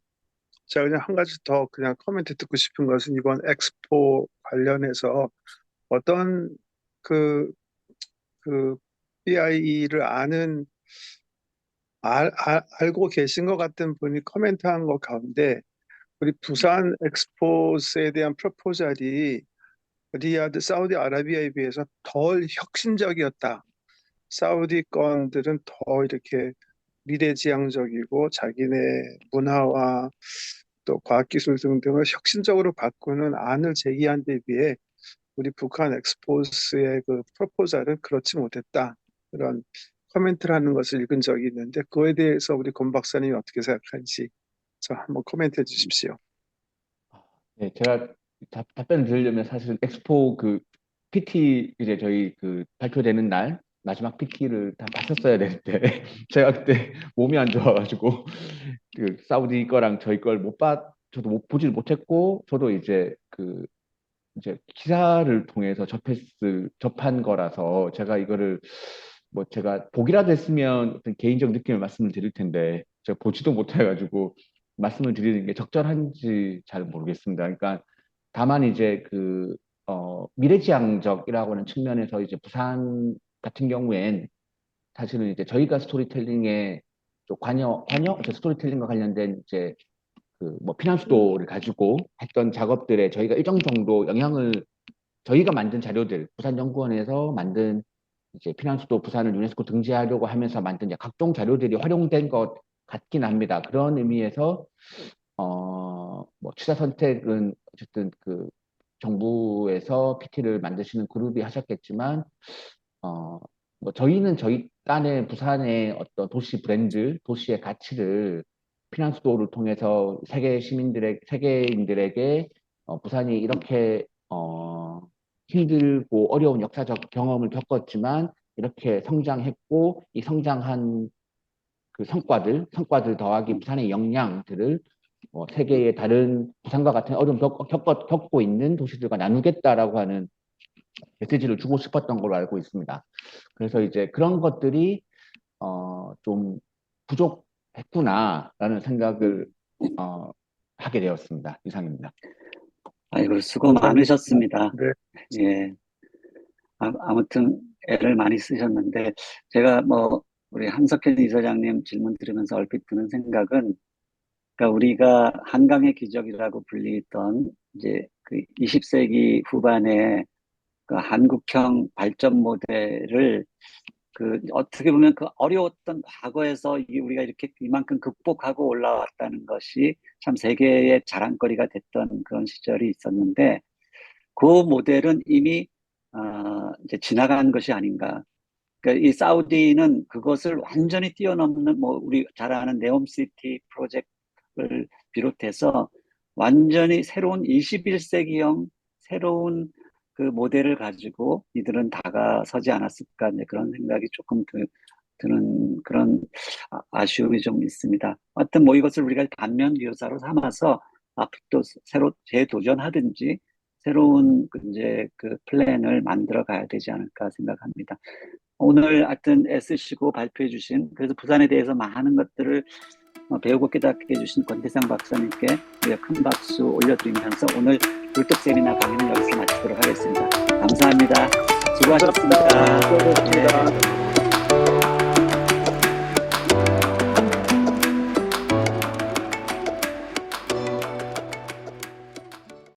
제가 그냥 한 가지 더 그냥 코멘트 듣고 싶은 것은 이번 엑스포 관련해서 어떤 그, 그 BIE를 알고 계신 것 같은 분이 코멘트한 것 가운데 우리 부산 엑스포스에 대한 프로포절이 리야드, 사우디아라비아에 비해서 덜 혁신적이었다. 사우디 건들은 더 이렇게 미래지향적이고 자기네 문화와 또 과학기술 등등을 혁신적으로 바꾸는 안을 제기한 데 비해 우리 북한 엑스포스의 그 프로포절은 그렇지 못했다. 그런 코멘트를 하는 것을 읽은 적이 있는데 그거에 대해서 우리 권 박사님이 어떻게 생각하는지 저 한번 코멘트해 주십시오. 네, 제가 답변을 드리려면 사실 엑스포 그 PT 이제 저희 그 발표되는 날 마지막 PT를 다 봤었어야 되는데 제가 그때 몸이 안 좋아가지고 그 사우디 거랑 저희 걸 저도 못 보질 못했고 저도 이제 기사를 통해서 접한 거라서 제가 이거를 뭐 제가 보기라도 했으면 어떤 개인적 느낌을 말씀을 드릴 텐데 제가 보지도 못해가지고 말씀을 드리는 게 적절한지 잘 모르겠습니다. 그러니까 다만 이제 미래지향적이라고 하는 측면에서 이제 부산 같은 경우엔 사실은 이제 저희가 스토리텔링에 좀 저 스토리텔링과 관련된 이제 그 뭐 피난수도를 가지고 했던 작업들에 저희가 일정 정도 영향을 저희가 만든 자료들, 부산연구원에서 만든 이제 피난수도 부산을 유네스코 등재하려고 하면서 만든 이제 각종 자료들이 활용된 것 같긴 합니다. 그런 의미에서 뭐 취사 선택은 어쨌든 그 정부에서 PT를 만드시는 그룹이 하셨겠지만 어, 뭐 저희는 저희 딴의 부산의 어떤 도시 브랜드, 도시의 가치를 피난수도를 통해서 세계인들에게 부산이 이렇게 힘들고 어려운 역사적 경험을 겪었지만 이렇게 성장했고 이 성장한 그 성과들 더하기 부산의 역량들을 세계의 다른 부산과 같은 어려움 겪고 있는 도시들과 나누겠다라고 하는 메시지를 주고 싶었던 걸로 알고 있습니다. 그래서 이제 그런 것들이 좀 부족했구나라는 생각을 하게 되었습니다. 이상입니다. 아이고, 수고 많으셨습니다. 네. 예. 아무튼 애를 많이 쓰셨는데, 제가 우리 한석현 이사장님 질문 들으면서 얼핏 드는 생각은, 그러니까 우리가 한강의 기적이라고 불리던 이제 그 20세기 후반에 그 한국형 발전 모델을 그 어떻게 보면 그 어려웠던 과거에서 우리가 이렇게 이만큼 극복하고 올라왔다는 것이 참 세계의 자랑거리가 됐던 그런 시절이 있었는데, 그 모델은 이미 이제 지나간 것이 아닌가. 그러니까 이 사우디는 그것을 완전히 뛰어넘는 우리 잘 아는 네옴시티 프로젝트를 비롯해서 완전히 새로운 21세기형 새로운 그 모델을 가지고 이들은 다가서지 않았을까, 이제 그런 생각이 조금 드는 그런 아쉬움이 좀 있습니다. 하여튼 이것을 우리가 반면교사로 삼아서 앞으로 새로 재도전하든지 새로운 이제 그 플랜을 만들어 가야 되지 않을까 생각합니다. 오늘 하여튼 애쓰시고 발표해 주신, 그래서 부산에 대해서 많은 것들을 배우고 깨닫게 해주신 권태상 박사님께 우리가 큰 박수 올려드리면서 오늘 굴뚝 세미나 강의는 여기서 마치도록 하겠습니다. 감사합니다. 수고하셨습니다. 네.